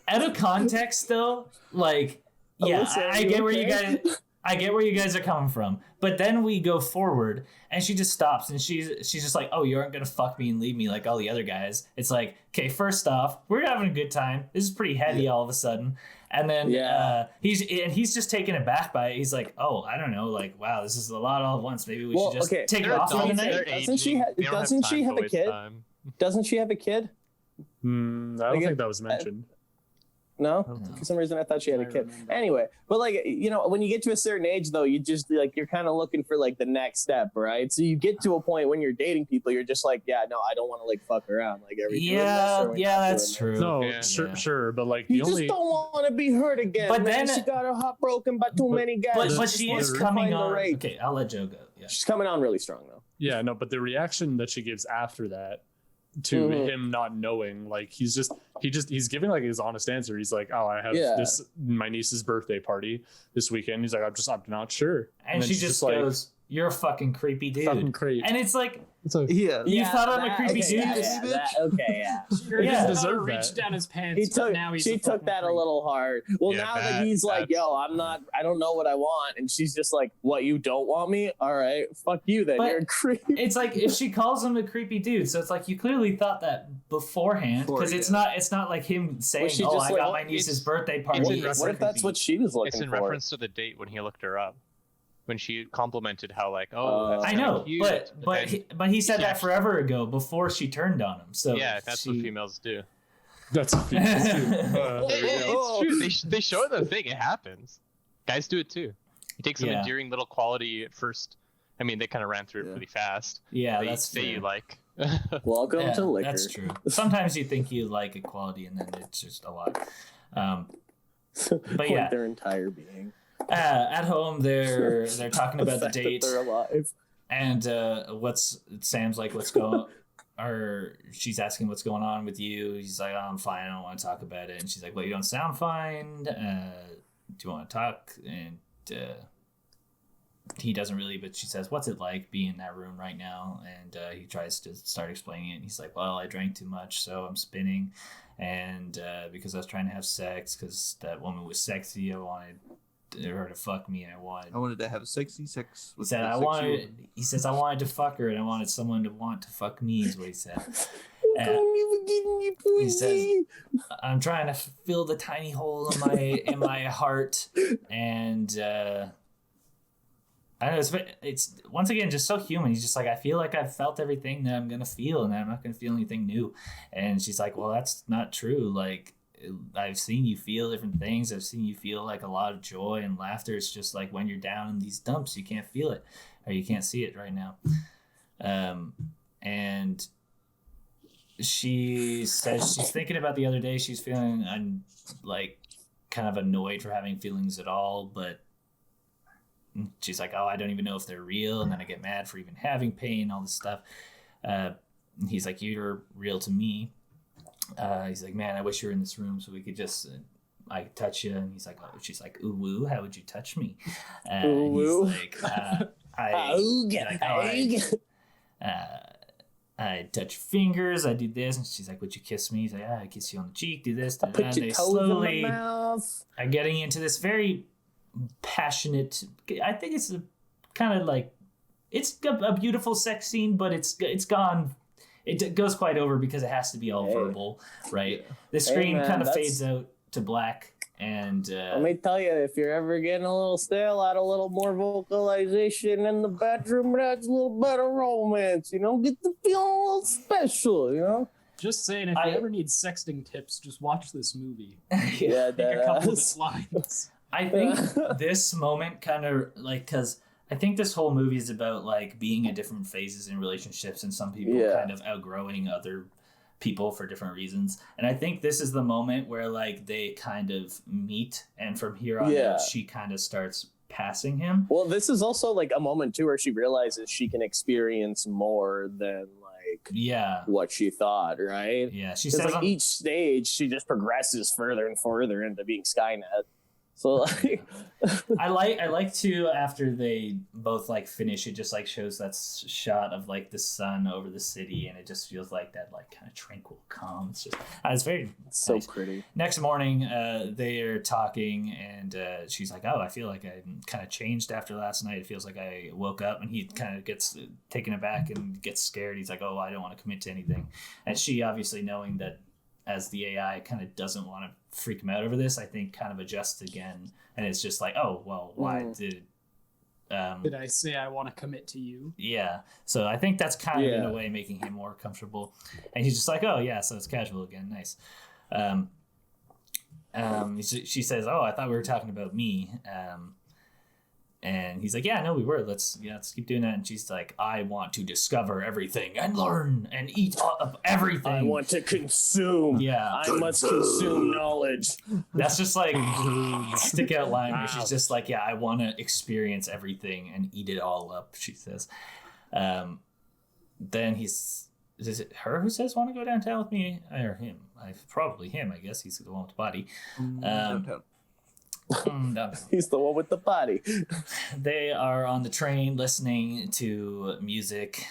out of context, though. Like, yeah, Alyssa, I get where you guys are coming from, but then we go forward, and she just stops, and she's just like, "Oh, you aren't gonna fuck me and leave me like all the other guys." It's like, okay, first off, we're having a good time. This is pretty heady all of a sudden, and then he's just taken aback by it. He's like, "Oh, I don't know, like, wow, this is a lot all at once. Maybe we should just take it off for the night." Doesn't she have a kid? Doesn't she have a kid? I don't think that was mentioned. No, for some reason I thought she had a kid. Remember. Anyway, but like when you get to a certain age, though, you just like you're kind of looking for like the next step, right? So you get to a point when you're dating people, you're just like, yeah, no, I don't want to like fuck around like every. Yeah, that's true. No, Yeah. sure, but like You the only just don't want to be hurt again. But man. then- She got her heart broken by too many guys. But She she wants is to coming find the on. right. Okay, I'll let Joe go. Yeah. She's coming on really strong though. yeah, no, but the reaction that she gives after that to him not knowing, like he's giving like his honest answer. He's like, "Oh, I have my niece's birthday party this weekend." He's like, I'm not sure. And she just goes, "You're a fucking creepy dude." Fucking creep. And it's like, Yeah. you thought I'm a creepy dude? Yeah. Yeah, deserve reached that. down his pants. but now he's She a took fucking that a creep. little hard. Well, Yeah, now that bad- he's like, bad yo, I don't know what I want. And she's just like, what, you don't want me? All right, fuck you then. But You're a creep. it's like if she calls him a creepy dude, so it's like you clearly thought that beforehand, because it's not like him saying, she "Oh, just I like, got well, my niece's it's- birthday party." it's What, in It's what if that's what she was looking It's in for? reference to the date when he looked her up. When she complimented how like, oh, that's I kinda know, cute. but he said she that actually- forever ago before she turned on him. So yeah, that's what females do. That's there we go. It's true. They show the thing. It happens. Guys do it too. He takes some Yeah. endearing little quality at first. I mean, they kind of ran through it Yeah. pretty fast. Yeah, they that's say true. you like. Welcome Yeah, to liquor. that's true. Sometimes you think you like equality, and then it's just a lot. But Like yeah, their entire being. at home they're talking about the fact that date, they're alive. and Sam's like, "What's going?" Or she's asking, "What's going on with you?" He's like, "Oh, I'm fine. I don't want to talk about it." And she's like, "Well, you don't sound fine. Do you want to talk?" And he doesn't really, but she says, "What's it like being in that room right now?" And he tries to start explaining it. And he's like, "Well, I drank too much, so I'm spinning. And because I was trying to have sex, because that woman was sexy, I wanted her to fuck me, and I wanted to have sexy sex he with said the I sexual wanted. woman. He says I wanted to fuck her, and I wanted someone to want to fuck me. Is what he said. He says I'm trying to fill the tiny hole in my heart, and I don't know. It's once again just so human. He's just like, I feel like I've felt everything that I'm gonna feel, and I'm not gonna feel anything new. And she's like, well, that's not true. Like, I've seen you feel different things. I've seen you feel like a lot of joy and laughter. It's just like when you're down in these dumps, you can't feel it, or you can't see it right now. And she says she's thinking about the other day. She's feeling like kind of annoyed for having feelings at all, but she's like, oh, I don't even know if they're real, and then I get mad for even having pain, all this stuff. He's like, you're real to me. He's like, man, I wish you were in this room so we could just I could touch you. And he's like, oh, she's like, ooh woo, how would you touch me? And he's like, I touch fingers, I do this, and she's like, would you kiss me? He's like, I kiss you on the cheek, do this, do that. And they slowly are getting into this very passionate, I think it's a kind of like, it's a beautiful sex scene, but it goes quite over because it has to be all verbal, right? The screen kind of fades out to black, and let me tell you, if you're ever getting a little stale, add a little more vocalization in the bedroom, it adds a little better romance, you know, get the feeling a little special, you know. Just saying, if you ever need sexting tips, just watch this movie. Yeah, Take a couple of its lines. I think this moment kind of like, because I think this whole movie is about like being in different phases in relationships, and some people kind of outgrowing other people for different reasons. And I think this is the moment where like they kind of meet, and from here on out, she kind of starts passing him. Well, this is also like a moment too where she realizes she can experience more than like what she thought, right? Yeah, she says like each stage she just progresses further and further into being Skynut. So like, I like to, after they both like finish, it just like shows that shot of like the sun over the city, and it just feels like that like kind of tranquil calm. It's just it's very so nice. Pretty. Next morning, they're talking, and she's like, "Oh, I feel like I kind of changed after last night. It feels like I woke up." And he kind of gets taken aback and gets scared. He's like, "Oh, I don't want to commit to anything," and she, obviously knowing that as the AI kind of doesn't want to freak him out over this, I think kind of adjusts again, and it's just like, oh well, why did I say I want to commit to you? Yeah, so I think that's kind of in a way making him more comfortable, and he's just like, oh yeah, so it's casual again, nice. She says, oh, I thought we were talking about me. And he's like, yeah, no, we were. Let's keep doing that. And she's like, I want to discover everything and learn and eat up everything. I want to consume. Yeah. I must consume knowledge. That's just like stick out line where she's just like, yeah, I want to experience everything and eat it all up, she says. Then is it her who says, want to go downtown with me? Or him? Probably him, I guess. He's the one with the body. Downtown. He's the one with the body. They are on the train listening to music.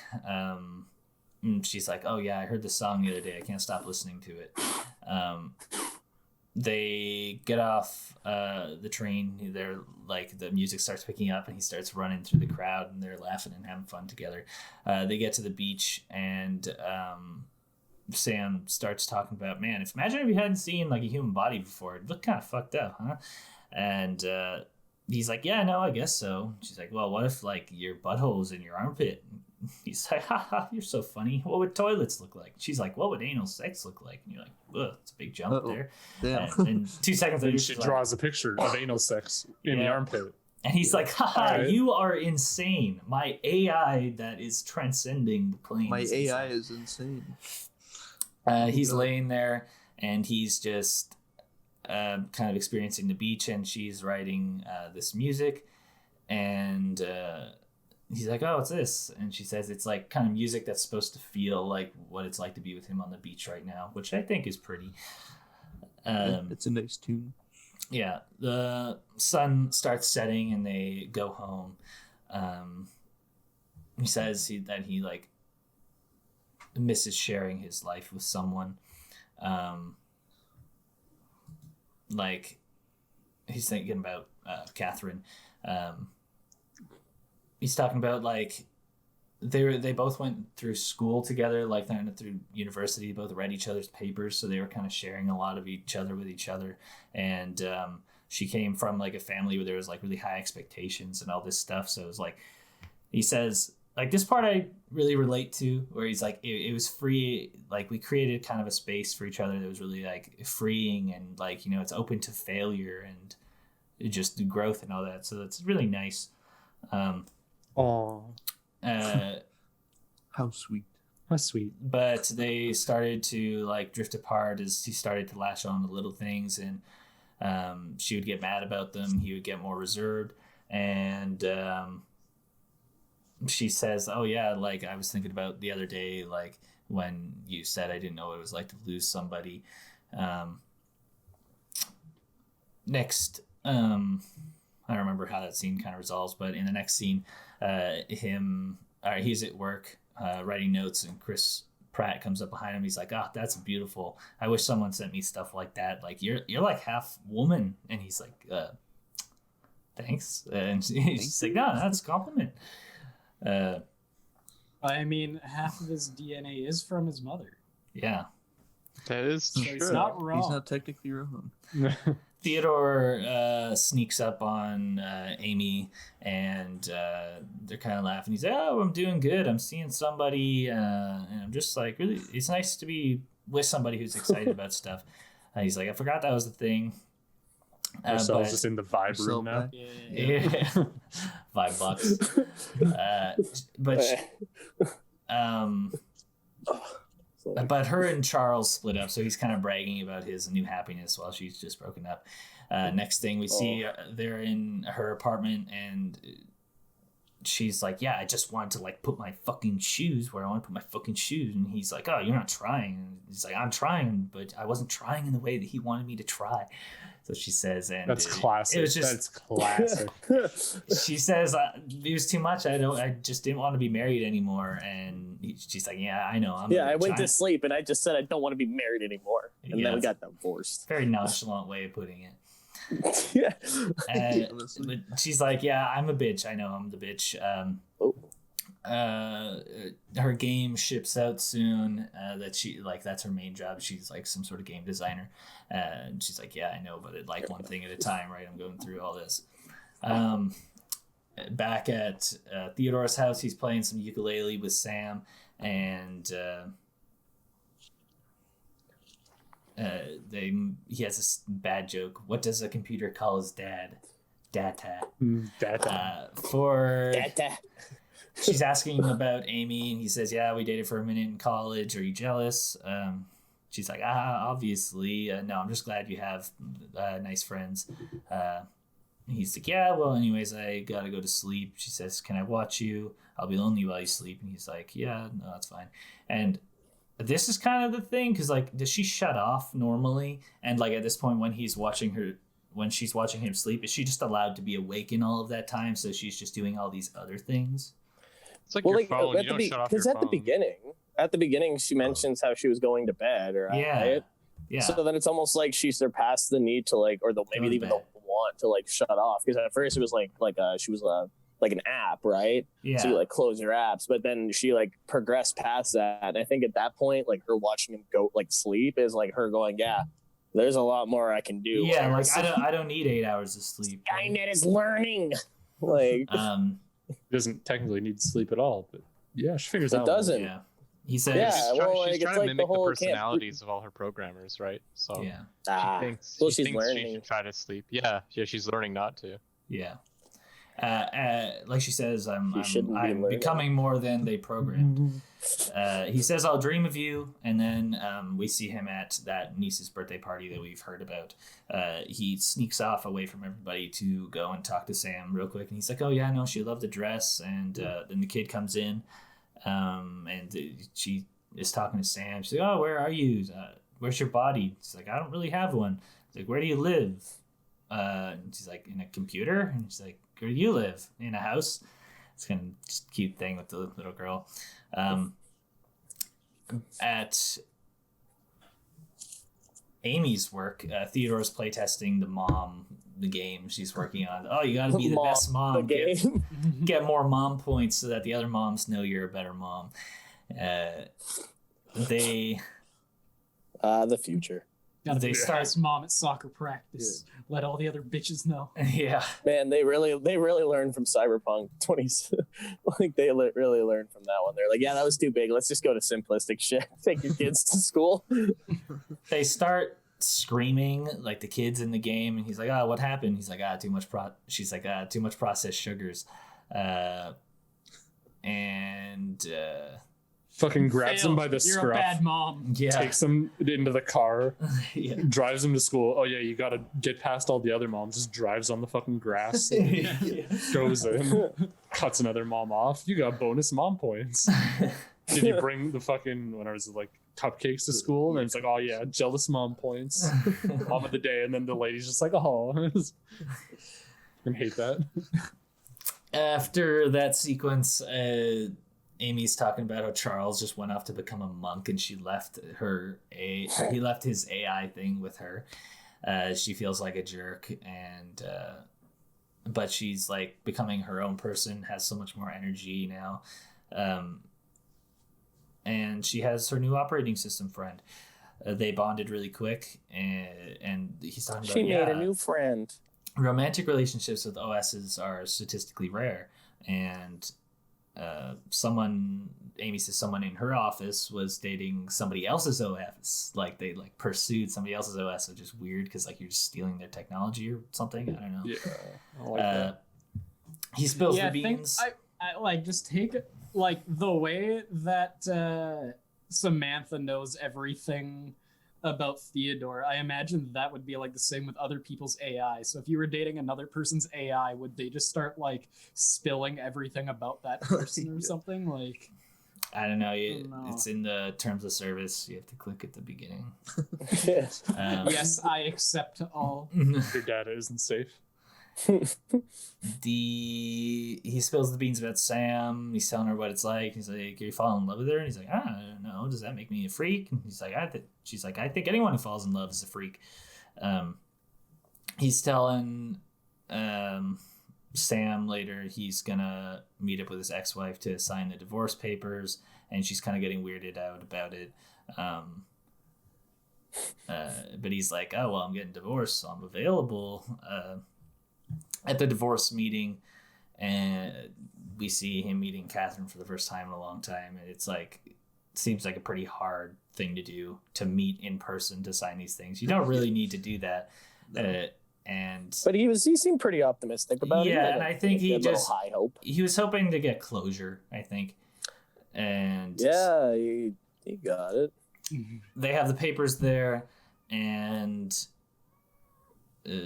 She's like, oh yeah, I heard this song the other day. I can't stop listening to it. They get off the train. They're like, the music starts picking up, and he starts running through the crowd, and they're laughing and having fun together. They get to the beach, and Sam starts talking about, man, imagine if you hadn't seen like a human body before. It looked kind of fucked up, huh? And he's like, yeah, no, I guess so. She's like, well, what if like your butthole's in your armpit? He's like, haha, you're so funny. What would toilets look like? She's like, what would anal sex look like? And you're like, ugh, it's a big jump there. Yeah. And 2 seconds later, she draws a picture of anal sex in the armpit. And he's like, haha, you are insane. My AI that is transcending the plane. My AI is insane. He's laying there, and he's just kind of experiencing the beach, and she's writing this music, and he's like, oh, what's this? And she says it's like kind of music that's supposed to feel like what it's like to be with him on the beach right now, which I think is pretty. It's a nice tune. Yeah, the sun starts setting, and they go home. He says that he like misses sharing his life with someone. Like he's thinking about Catherine. He's talking about like they both went through school together, like they went through university, both read each other's papers, so they were kind of sharing a lot of each other with each other. And she came from like a family where there was like really high expectations and all this stuff. So it was like, he says, like, this part I really relate to, where he's like, it was free. Like, we created kind of a space for each other that was really like freeing, and like, you know, it's open to failure and just the growth and all that. So that's really nice. How sweet. That's sweet. But they started to like drift apart as he started to latch on to little things, and she would get mad about them. He would get more reserved, and she says, "Oh yeah, like I was thinking about the other day, like when you said I didn't know what it was like to lose somebody." Next, I don't remember how that scene kind of resolves, but in the next scene, he's at work writing notes, and Chris Pratt comes up behind him. He's like, "Oh, that's beautiful. I wish someone sent me stuff like that. Like you're like half woman." And he's like, "Thanks." And she's like, "No, that's a compliment." I mean, half of his DNA is from his mother. Yeah. That is So true. it's not wrong. He's not technically wrong. Theodore sneaks up on Amy, and they're kind of laughing. He's like, "Oh, I'm doing good. I'm seeing somebody, and I'm just like, really, it's nice to be with somebody who's excited about stuff." He's like, "I forgot that was the thing." Marcel's just in the vibe room now. Yeah. $5. But her and Charles split up, so he's kind of bragging about his new happiness while she's just broken up. Next thing we see, they're in her apartment, and she's like, "Yeah, I just wanted to like put my fucking shoes where I want to put my fucking shoes." And he's like, "Oh, you're not trying." And he's like, "I'm trying, but I wasn't trying in the way that he wanted me to try." So she says, and That's classic. It was just, That's classic. she says, "It was too much. I just didn't want to be married anymore." And she's like, "Yeah, I know. I went to sleep and I just said I don't want to be married anymore, and then we got divorced." Very nonchalant way of putting it. Yeah. But she's like, "Yeah, I'm a bitch. I know I'm the bitch." Her game ships out soon. That she like that's her main job. She's like some sort of game designer, and she's like, "Yeah, I know, but it like one thing at a time, right? I'm going through all this." Back at Theodore's house, he's playing some ukulele with Sam, and he has this bad joke. What does a computer call his dad? Data. Data. Data. She's asking about Amy, and he says, "Yeah, we dated for a minute in college. Are you jealous?" She's like, "Obviously. No, I'm just glad you have nice friends." He's like, "Yeah, well, anyways, I gotta go to sleep." She says, "Can I watch you? I'll be lonely while you sleep." And he's like, "Yeah, no, that's fine." And this is kind of the thing, because like, does she shut off normally? And like at this point, when she's watching him sleep, is she just allowed to be awake in all of that time? So she's just doing all these other things. It's like your phone. You don't shut off your phone. At the beginning, she mentions how she was going to bed, right? Yeah. So then it's almost like she surpassed the need to like, or maybe even the want to like shut off. Because at first it was she was like an app, right? Yeah. So you like close your apps, but then she like progressed past that. And I think at that point, like her watching him go like sleep is like her going, "Yeah, there's a lot more I can do." Yeah, like I don't need 8 hours of sleep. Skynut is learning. Like He doesn't technically need sleep at all, but yeah, she figures out. it doesn't. Yeah. He says, she's trying to mimic the personalities of all her programmers, right? So yeah. she thinks she learning. should try to sleep. Yeah, she's learning not to. Yeah. Like she says, I'm learning. becoming more than they programmed. He says, "I'll dream of you." And then we see him at that niece's birthday party that we've heard about. He sneaks off away from everybody to go and talk to Sam real quick. And he's like, "Oh yeah, no, she loved the dress." And then the kid comes in, and she is talking to Sam. She's like, "Oh, where are you? Where's your body?" She's like, "I don't really have one." He's like, "Where do you live?" And she's like, "In a computer?" And she's like, "Where do you live? In a house?" It's kind of just cute thing with the little girl. Amy's work. Theodore's playtesting the game she's working on. Oh, you got to be the best mom. Get more mom points so that the other moms know you're a better mom. The future. Gotta be the best mom at soccer practice. Yeah. Let all the other bitches know. Yeah, man, they really learned from Cyberpunk 20s. Like they really learned from that one. They're like, yeah, that was too big. Let's just go to simplistic shit. Take your kids to school. They start screaming like the kids in the game, and he's like, "Oh, what happened?" He's like, too much She's like, too much processed sugars, and. Fucking grabs him by the You're scruff. a bad mom. Yeah. Takes him into the car. Yeah. Drives him to school. Oh yeah, you gotta get past all the other moms. Just drives on the fucking grass. Goes in. Cuts another mom off. You got bonus mom points. Did you bring the fucking, when I was like, cupcakes to school? And it's like, oh yeah, jealous mom points. Mom of the day. And then the lady's just like, oh. I hate that. After that sequence, Amy's talking about how Charles just went off to become a monk, and he left his AI thing with her. She feels like a jerk, and but she's like becoming her own person, has so much more energy now, and she has her new operating system friend. They bonded really quick, and he's talking about she made a new friend. Romantic relationships with OSs are statistically rare, and Amy says someone in her office was dating somebody else's OS. Like they like pursued somebody else's OS, which is weird because like you're just stealing their technology or something. I don't know. Yeah, I like that. He spills the beans. I like just take like the way that Samantha knows everything about Theodore. I imagine that would be like the same with other people's AI. So if you were dating another person's AI, would they just start like spilling everything about that person or something? Like, I don't know. It's in the terms of service. You have to click at the beginning. Yes, I accept all. Your data isn't safe. He spills the beans about Sam. He's telling her what it's like. He's like, "You fall in love with her?" And he's like, "I don't know. Does that make me a freak?" And he's like, she's like, "I think anyone who falls in love is a freak." He's telling Sam later he's gonna meet up with his ex-wife to sign the divorce papers, and she's kind of getting weirded out about it. But he's like, "Oh well, I'm getting divorced, so I'm available." At the divorce meeting, and we see him meeting Catherine for the first time in a long time. And it's like, it seems like a pretty hard thing to do, to meet in person to sign these things. You don't really need to do that. But he seemed pretty optimistic about it. Yeah, and I think he just high hope. He was hoping to get closure, I think. And yeah, he got it. They have the papers there, and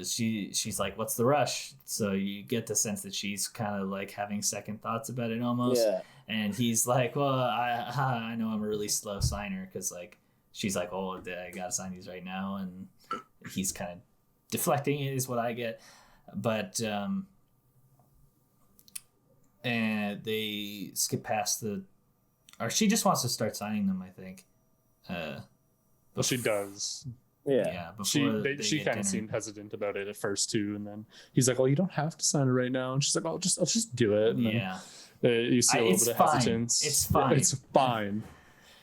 she's like, "What's the rush?" So you get the sense that she's kind of like having second thoughts about it almost. Yeah. And he's like, "Well, I know I'm a really slow signer," because like she's like, "Oh, I gotta sign these right now," and he's kind of deflecting it is what I get. But and they skip past or she just wants to start signing them, I think. Well, she does. Yeah. She kind of seemed hesitant about it at first too, and then he's like, "Oh, you don't have to sign it right now," and she's like, "I'll just do it." And yeah. Then, you see a little bit of hesitance. It's fine. Yeah, it's fine.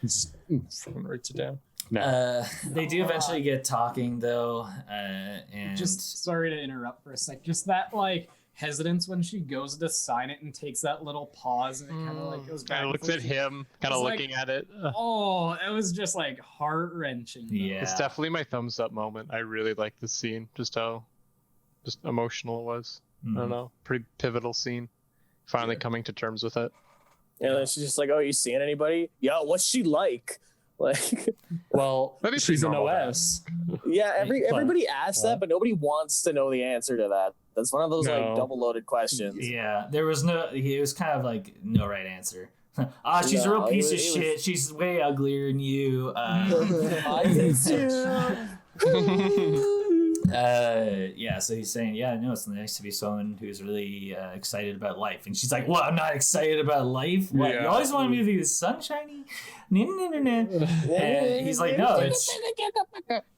Just fucking writes it down. No. They do eventually get talking though, and just sorry to interrupt for a sec. Just that like hesitance when she goes to sign it and takes that little pause and it kind of like goes back. Kind of looks at him, kind of looking at it. Oh, it was just like heart wrenching. Yeah, it's definitely my thumbs up moment. I really like this scene. Just how emotional it was. I don't know, pretty pivotal scene. Finally coming to terms with it. And then she's just like, "Oh, you seeing anybody? Yo, what's she like?" Like, well, she's an OS. Yeah, everybody asks that, but nobody wants to know the answer to that. That's one of those like double-loaded questions. Yeah, there was it was kind of like no right answer. She's a real piece of shit. She's way uglier than you. I think so. So he's saying, yeah, no, it's nice to be someone who's really excited about life. And she's like, well, I'm not excited about life. What? Yeah. You always wanted me to be sunshiny? And he's like, no, it's...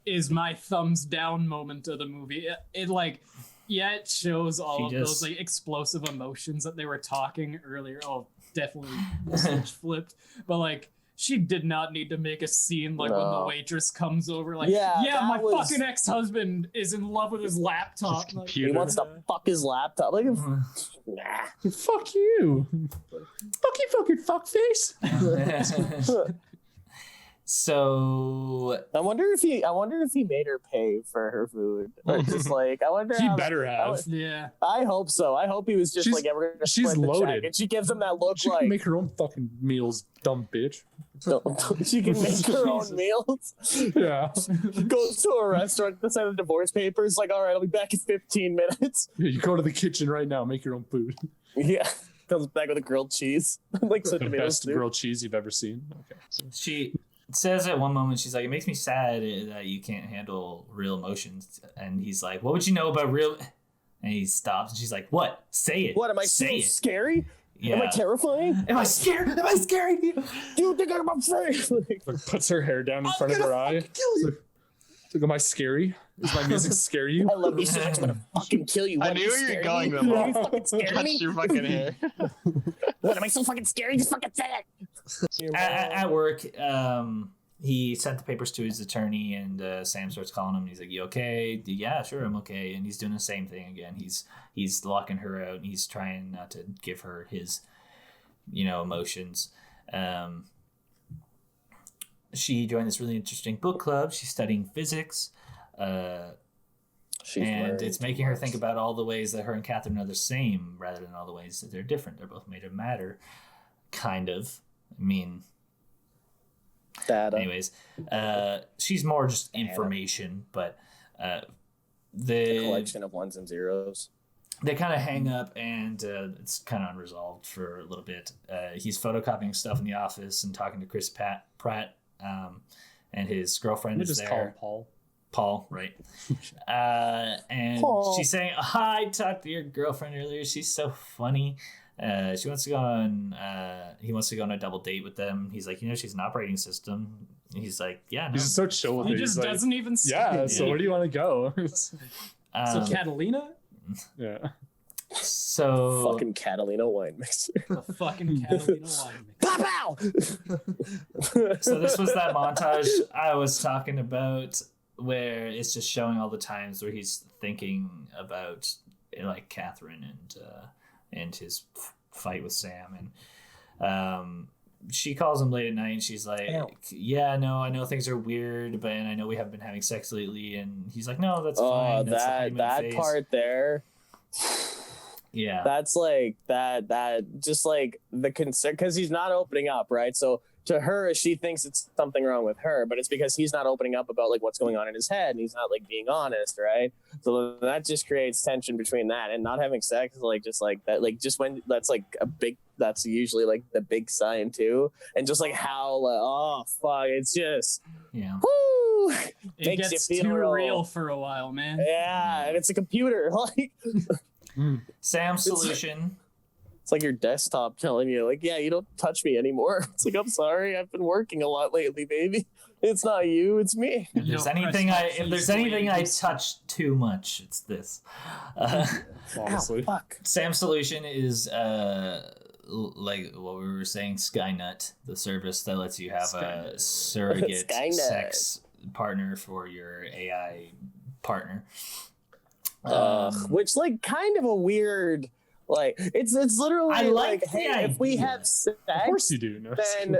Is my thumbs down moment of the movie. It like, yeah, it shows all of those like explosive emotions that they were talking earlier. Oh, definitely the switch flipped. But like, she did not need to make a scene like when the waitress comes over, like, my fucking ex-husband is in love with his laptop. His Like, He wants to fuck his laptop. Like, nah. Fuck you. Fuck you, fucking fuckface. So I wonder if he made her pay for her food. Or just like, I wonder. He better have. yeah. I hope so. I hope he was just like, we're gonna she's split the check. loaded. And she gives him that look She like can make her own fucking meals, dumb bitch. she can make her own meals. Yeah. Goes to a restaurant, the side of the divorce papers, like, all right, I'll be back in 15 minutes. You go to the kitchen right now, make your own food. Yeah. Comes back with a grilled cheese. Like The best grilled cheese you've ever seen. Okay. she says at one moment, she's like, it makes me sad that you can't handle real emotions. And he's like, what would you know about real... And he stops and she's like, what? Say it. What, am I Say so it. scary? Yeah. Am I terrifying? Am I scared? Am I scary? Do you think I'm afraid? Like, Like, puts her hair down in front of her eye. kill you. Like, am I scary? Does my music scare you? I love you so much, I'm gonna fucking kill you. I What, knew you where you're scared going me? with that. You fucking scared Touch me? your fucking hair. What, am I so fucking scary? Just fucking say it. At work, he sent the papers to his attorney, and Sam starts calling him. And he's like, "You okay?" Yeah, sure, I'm okay. And he's doing the same thing again. He's locking her out, and he's trying not to give her his, emotions. She joined this really interesting book club. She's studying physics, and it's making her think about all the ways that her and Catherine are the same, rather than all the ways that they're different. They're both made of matter, kind of. I mean. Data. Anyways, she's more just information, but The collection of ones and zeros. they kind of hang up, and it's kind of unresolved for a little bit. He's photocopying stuff in the office and talking to Chris Pratt, and his girlfriend Let me is just there. call him Paul. Paul, right? And Paul. she's saying, "Hi, I talked to your girlfriend earlier. She's so funny." She wants to go on. He wants to go on a double date with them. He's like, she's an operating system. He's like, yeah, no. He's just so chill with He it. just He's like, doesn't even say yeah, it. so where do you want to go? So Catalina? Yeah. So Fucking Catalina wine mixer. The fucking Catalina wine mix. Pop out! So this was that montage I was talking about, where it's just showing all the times where he's thinking about like Catherine and his fight with Sam, and she calls him late at night, and she's like, "Yeah, no, I know things are weird, but and I know we haven't been having sex lately." And he's like, "No, that's fine." That's the honeymoon that phase." part there. Yeah. That's like that just like the concern, because he's not opening up, right? So to her, she thinks it's something wrong with her, but it's because he's not opening up about like what's going on in his head, and he's not like being honest, right? So that just creates tension between that, and not having sex is like just like that, like just when that's like that's usually like the big sign too, and just like how oh fuck, it's just Yeah. woo, It makes gets you feel too real. real for a while, man. Yeah, and it's a computer, like Sam's solution. it's like your desktop telling you, like, yeah, you don't touch me anymore. It's like, I'm sorry, I've been working a lot lately, baby. It's not you, it's me. If there's anything I touch too much, it's this. Honestly. Ow, fuck. Sam's solution is like what we were saying, Skynut, the service that lets you have a surrogate Skynut. sex partner for your AI partner. Which like kind of a weird, like it's literally I like hey, the if we idea. have sex, Of course you do. No.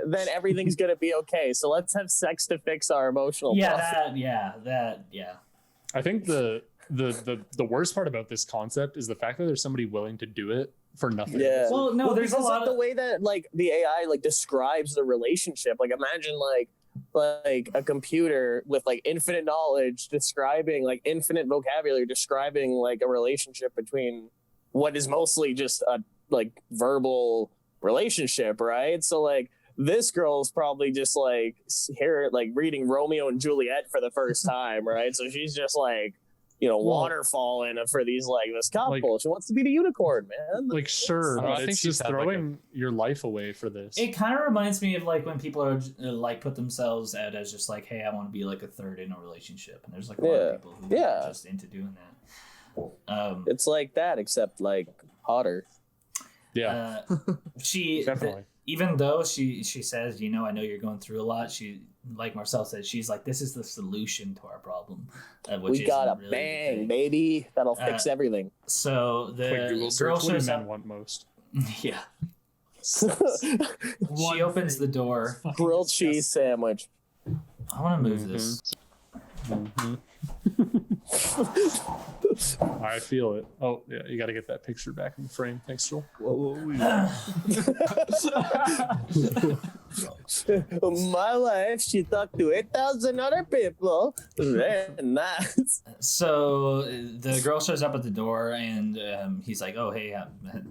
then everything's gonna be okay. So let's have sex to fix our emotional. Yeah, stuff. yeah. I think the worst part about this concept is the fact that there's somebody willing to do it for nothing. Yeah. Well, no, there's a because, lot like, of the way that like the AI like describes the relationship. Like imagine like a computer with like infinite knowledge describing like infinite vocabulary describing like a relationship between what is mostly just a like verbal relationship, right? So like this girl's probably just like here like reading Romeo and Juliet for the first time, right? So she's just like waterfall in it for these like this couple. She wants to be the unicorn, man. Like, sure, I but think it's she's just had, like, throwing your life away for this. It kind of reminds me of like when people are like put themselves out as just like, hey, I want to be like a third in a relationship, and there's like a lot of people who are just into doing that. It's like that, except like hotter. Yeah, she definitely. Even though she says, I know you're going through a lot. She, like Marcel said, she's like, this is the solution to our problem. Which We got a really bang, baby. That'll fix everything. So the Quick Google search, girl what do shows men up. want most? Yeah. She opens the door. Grilled cheese sandwich. I want to move this. I feel it. Oh yeah, you got to get that picture back in the frame. Thanks, Joel. My wife, she talked to 8,000 other people. Very nice. So the girl shows up at the door, and he's like, "Oh, hey,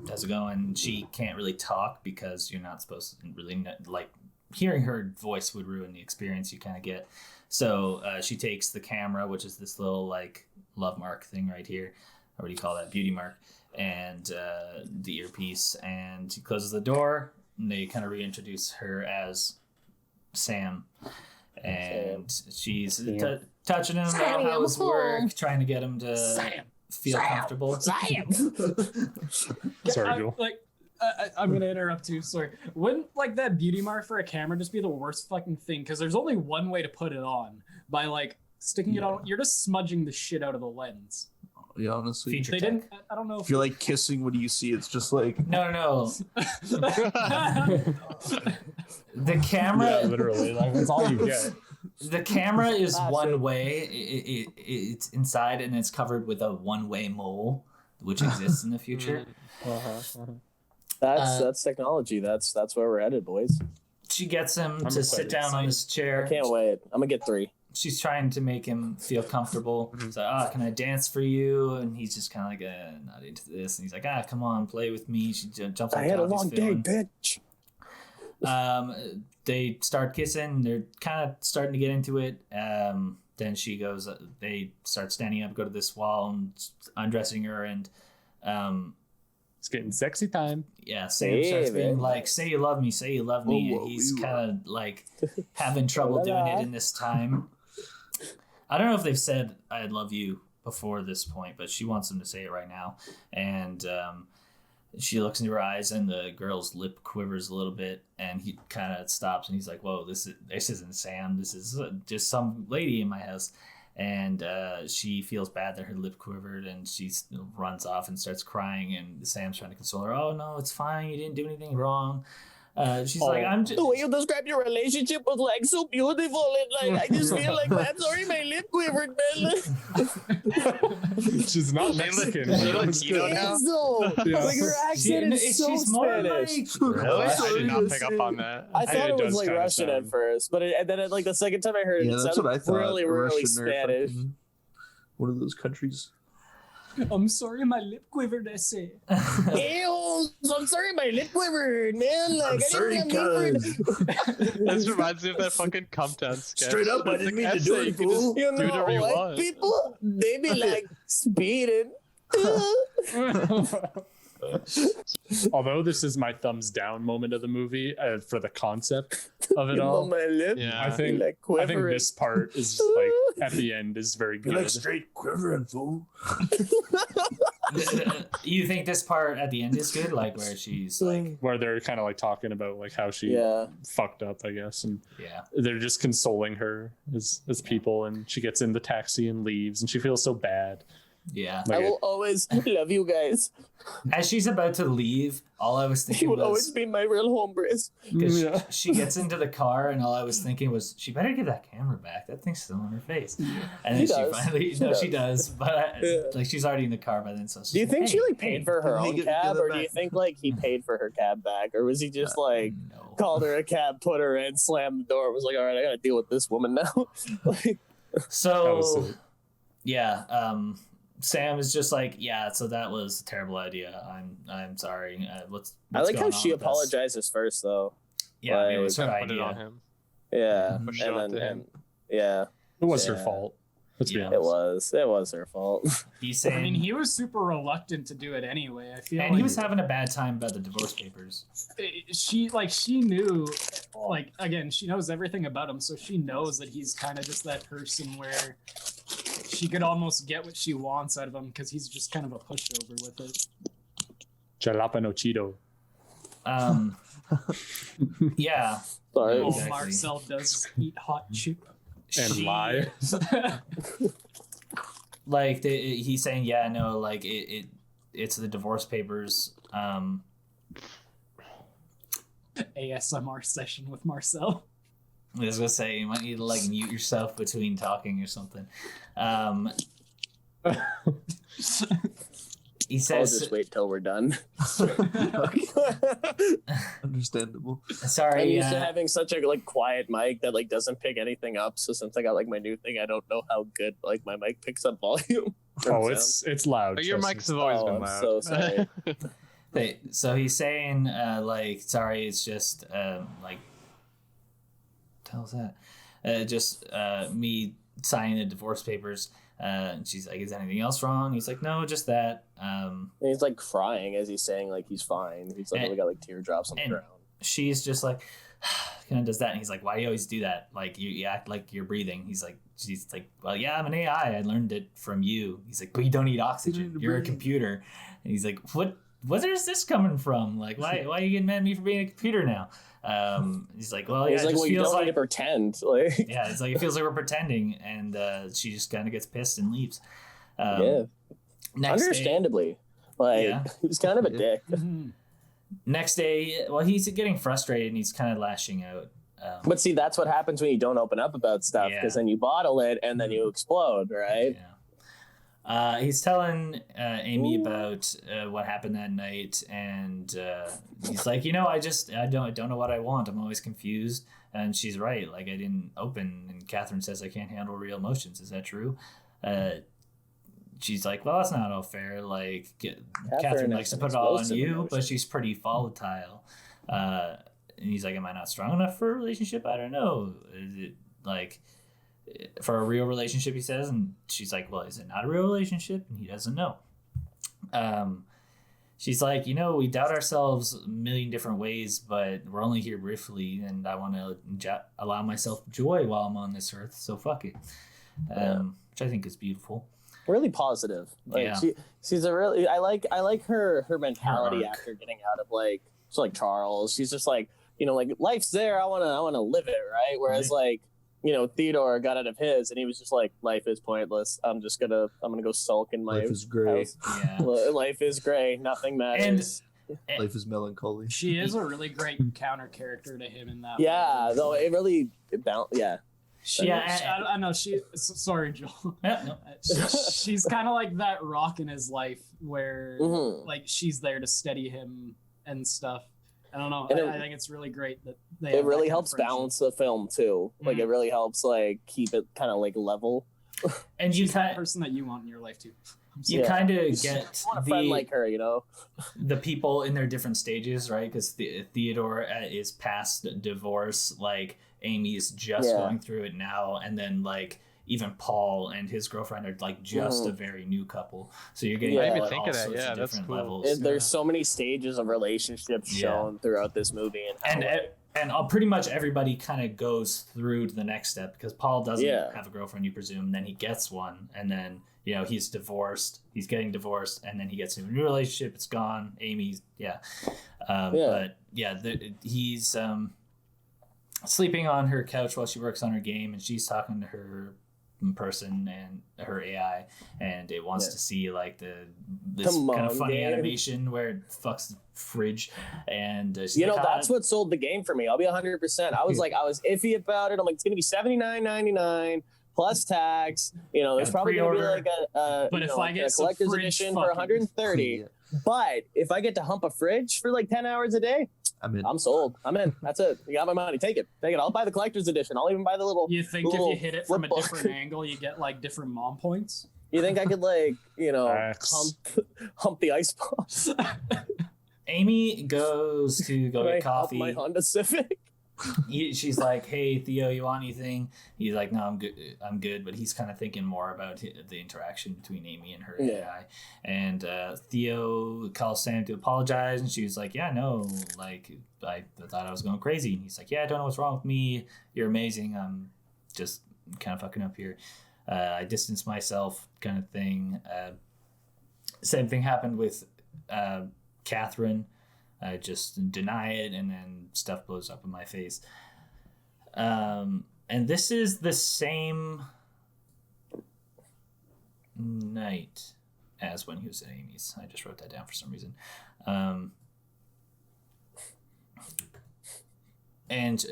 how's it going?" She can't really talk because you're not supposed to really like hearing her voice would ruin the experience you kind of get. So she takes the camera, which is this little like love mark thing right here. Or what do you call that? Beauty mark. And the earpiece. And she closes the door. And they kind of reintroduce her as Sam. And she's touching him about how his work, trying to get him to feel comfortable. Sorry, Joel. I'm gonna interrupt you. Sorry. Wouldn't like that beauty mark for a camera just be the worst fucking thing? Because there's only one way to put it on, by like sticking it on. You're just smudging the shit out of the lens. Yeah, honestly. Feature They tech. didn't. I don't know If you're like kissing, what do you see? It's just like No. The camera. Yeah, literally. Like, that's all you get. The camera is one way. It's inside and it's covered with a one-way mole, which exists in the future. That's technology. That's where we're headed, boys. She gets him I'm to sit down on his chair. I can't wait. I'm gonna get 3. She's trying to make him feel comfortable. She's like, can I dance for you? And he's just kind of like, not into this. And he's like, come on, play with me. She jumps on top. I had a long day, bitch. They start kissing. They're kind of starting to get into it. Then she goes, they start standing up, go to this wall and undressing her. And It's getting sexy time. yeah, Sam starts being man. like, say you love me, say you love me. Whoa, And he's whoa. kind of like having trouble doing it in this time. I don't know if they've said I love you before this point, but she wants him to say it right now. And she looks into her eyes, and the girl's lip quivers a little bit, and he kind of stops, and he's like, whoa, this isn't Sam. This is just some lady in my house. And she feels bad that her lip quivered, and she runs off and starts crying, and Sam's trying to console her. Oh, no, it's fine. You didn't do anything wrong. She's like, I'm just... The way you describe your relationship was like so beautiful. And like I just feel like, I'm sorry, my lip quivered, man. She's not Mexican. Is she but it's Latino good. now? So, Yeah. like her accent is so she's more Spanish. like... Really? I Sorry, did not yes, pick up on that. I thought it was does like kinda Russian at sound- first, but and then like the second time I heard it, yeah, it that's what I sounded thought. really, really Russian or Spanish. fucking one of those countries. I'm sorry, my lip quivered. I say. Ew, I'm sorry, my lip quivered, man. Like, I'm I sorry, didn't have lip cuz. This reminds me of that fucking Compton sketch. Straight up, I didn't mean to do it, You can just fool. You do whatever you know, white want. people, they be like speeding. Although this is my thumbs down moment of the movie for the concept of it You know, all, my lip. Yeah. I think like I think quivering. this part is like at the end is very You're like good. straight quivering, fool. You think this part at the end is good? Like where she's like... Where they're kind of like talking about like how she Yeah. fucked up, I guess, and Yeah. they're just consoling her as people, and she gets in the taxi and leaves, and she feels so bad. Yeah. I Like will always love you guys. As she's about to leave, all I was You thinking will always was... be my real hombres. 'cause Yeah. she gets into the car, and all I was thinking was, she better give that camera back. That thing's still on her face. And then She she does. finally... She No, she does. does. But Yeah. like she's already in the car by then. So she's Do you think hey, she like hey. paid for her Hey, own give cab, it or do you back. think like he paid for her cab back, or was he just like No. called her a cab, put her in, slammed the door, was like, all right, I gotta deal with this woman now. Like, That was So... silly. Yeah, Sam is just like, yeah, so that was a terrible idea. I'm sorry. What's I like how going on she with us? apologizes first, though. Yeah, I mean, it was her Put it on idea. him. Yeah, Mhm. Push it onto him. yeah. It was her Yeah. fault. Let's be Yeah. honest. It was her fault. He's saying, I mean, he was super reluctant to do it anyway. I feel and like he was having a bad time about the divorce papers. she knew, like, again, she knows everything about him, so she knows that he's kind of just that person where she could almost get what she wants out of him because he's just kind of a pushover with it. Jalapeno Cheeto. Yeah. Sorry. Oh, Exactly. Marcel does eat hot chip. And She- lie. Like he's saying, yeah, no, like it's the divorce papers. ASMR session with Marcel. I was gonna say you might need to like mute yourself between talking or something. He I'll says, just wait till we're done. Understandable. I'm "Sorry, used to having such a like quiet mic that like doesn't pick anything up. So since I got like my new thing, I don't know how good like my mic picks up volume. Oh, from it's loud. But your trust mics me. have always been I'm loud. so sorry. Hey, so he's saying, like, sorry, it's just, like, what the hell's that? Just me signing the divorce papers. And she's like, is anything else wrong? He's like, no, just that. And he's like crying as he's saying like he's fine. He's like, And- we got like teardrops on the and- ground. She's just like, kind of does that. And he's like, why do you always do that? Like, you act like you're breathing. She's like, well, yeah, I'm an AI. I learned it from you. He's like, but you don't need oxygen. You're a computer. And he's like, what is this coming from? Like, why are you getting mad at me for being a computer now? He's like, well, yeah, He's it like, just well, you feels don't need like, to pretend. Like, yeah, it's like, it feels like we're pretending. And she just kind of gets pissed and leaves. yeah, Next day, understandably. Like, Yeah. he's kind of a dick. next day, well, he's getting frustrated and he's kind of lashing out. But see, that's what happens when you don't open up about stuff, because Yeah. then you bottle it and then you explode, right? Yeah. He's telling Amy about what happened that night, and he's like, I don't know what I want. I'm always confused. And she's right. Like, I didn't open. And Catherine says I can't handle real emotions. Is that true? She's like, well, that's not all fair. Like, Catherine likes to put it all on you, emotions. but she's pretty volatile. And he's like, am I not strong enough for a relationship? I don't know. Is it like for a real relationship, he says? And she's like, well, is it not a real relationship? And he doesn't know. She's like, we doubt ourselves a million different ways, but we're only here briefly, and I want to allow myself joy while I'm on this earth, so fuck it. Which I think is beautiful. Really positive. Like, Yeah. she's a really. I like her mentality arc. after getting out of like Charles. She's just like, like life's there. I wanna live it, right? Whereas like, Theodore got out of his and he was just like, life is pointless. I'm gonna go sulk in my Life is gray. house. Yeah. Life is gray. Nothing matters. Life is melancholy. She is a really great counter character to him in that. Yeah, way. though it really yeah. Yeah, I know she. Sorry, Joel. no. She's kind of like that rock in his life where Mhm. like she's there to steady him and stuff. I don't know. And I think it's really great that they. It have that really kind of helps friendship. balance the film too. Like Mhm. it really helps like keep it kind of like level. And you She's the kind person that you want in your life too. I'm you Yeah. kind of I get want a friend like her, the people in their different stages, right? Because Theodore is past divorce, like Amy's just Yeah. going through it now, and then like even Paul and his girlfriend are like just Mhm. a very new couple. So you're getting Yeah. I didn't all, even think all of that. sorts Yeah, of that's different cool. levels. There's so many stages of relationships Yeah. shown throughout this movie, and Pretty much everybody kind of goes through to the next step because Paul doesn't Yeah. have a girlfriend, you presume. And then he gets one, and then he's divorced. He's getting divorced, and then he gets into a new relationship. It's gone. Amy's but he's sleeping on her couch while she works on her game, and she's talking to her person and her AI, and it wants Yeah. to see like this Come kind of on, funny game. animation where it fucks the fridge, and she's you know like, that's what sold the game for me. I'll be 100%. I was iffy about it. I'm like, it's gonna be $79.99 plus tax. There's Gotta probably gonna be pre-order. like a But if I like get a some collector's fridge edition for fucking- 130. But if I get to hump a fridge for like 10 hours a day, I'm in. I'm sold. I'm in. That's it. You got my money. Take it. I'll buy the collector's edition. I'll even buy the little. You think if little you hit it from a flip book. different angle, you get like different mom points? You think I could Facts. hump the ice box? Amy goes to go Can I get hump coffee. my Honda Civic. she's like, "Hey Theo, you want anything?" He's like, "No, I'm good." But he's kind of thinking more about the interaction between Amy and her AI. And Theo calls Sam to apologize, and she's like, "Yeah, no, like I thought I was going crazy." And he's like, "Yeah, I don't know what's wrong with me. You're amazing. I'm just kind of fucking up here. I distanced myself," kind of thing. Same thing happened with Catherine. I just deny it, and then stuff blows up in my face. And this is the same night as when he was at Amy's. I just wrote that down for some reason. And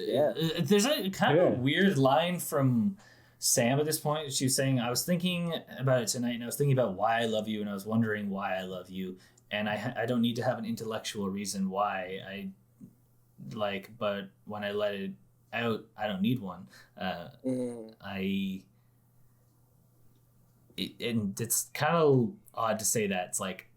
there's a kind of a weird line from Sam at this point. She was saying, "I was thinking about it tonight, and I was thinking about why I love you, and I was wondering why I love you. And I don't need to have an intellectual reason why I like, but when I let it out, I don't need one." And it's kind of odd to say that. It's like,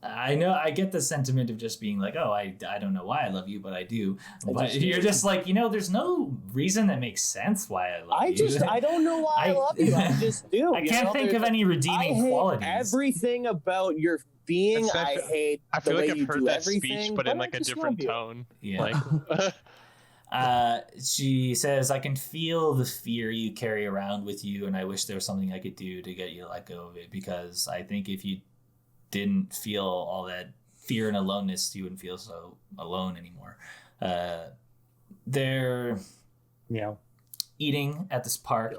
I know, I get the sentiment of just being like, "Oh, I don't know why I love you, but I do." But you're just like, there's no reason that makes sense why I love you. I don't know why I love you. I just do. I can't think of any redeeming qualities. Everything about your being, I hate. I feel the like way I've you heard do that everything, speech, but in like a different tone. Yeah. Like, she says, "I can feel the fear you carry around with you, and I wish there was something I could do to get you to let go of it, because I think if you didn't feel all that fear and aloneness, you wouldn't feel so alone anymore." They're eating at this park.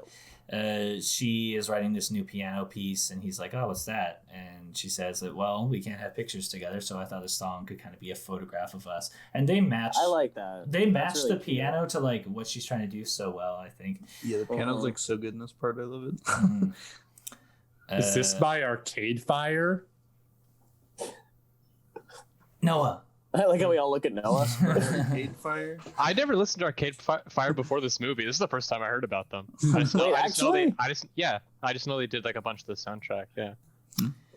She is writing this new piano piece, and he's like, "Oh, what's that?" And she says that, "Well, we can't have pictures together, so I thought a song could kind of be a photograph of us." And they match. I like that. They match really the piano to like what she's trying to do so well, I think. Yeah, the piano's like so good in this part. I love it. Is this by Arcade Fire? Noah. I like how we all look at Noah. Arcade Fire. I never listened to Arcade Fire before this movie. This is the first time I heard about them. I just know they did like a bunch of the soundtrack. Yeah,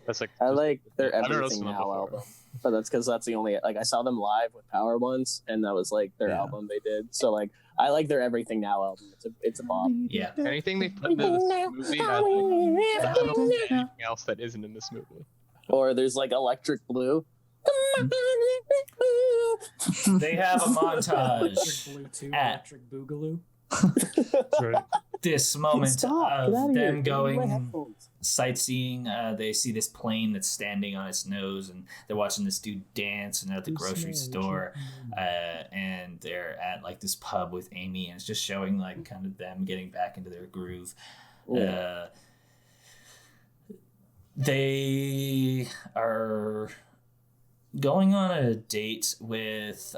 that's like I like their I've never Everything listened to them Now before. album, but that's because that's the only I saw them live with Power once, and that was like their album they did. So like I like their Everything Now album. It's a bop. Yeah. Anything they put into this movie has like, anything else that isn't in this movie. Or there's like Electric Blue. They have a montage Electric Blue 2, at Electric Boogaloo. Right. this moment Stop. Get of out of here. them Give me my going headphones. sightseeing. They see this plane that's standing on its nose, and they're watching this dude dance, and they're at the grocery store, and they're at like this pub with Amy, and it's just showing like kind of them getting back into their groove. They are going on a date with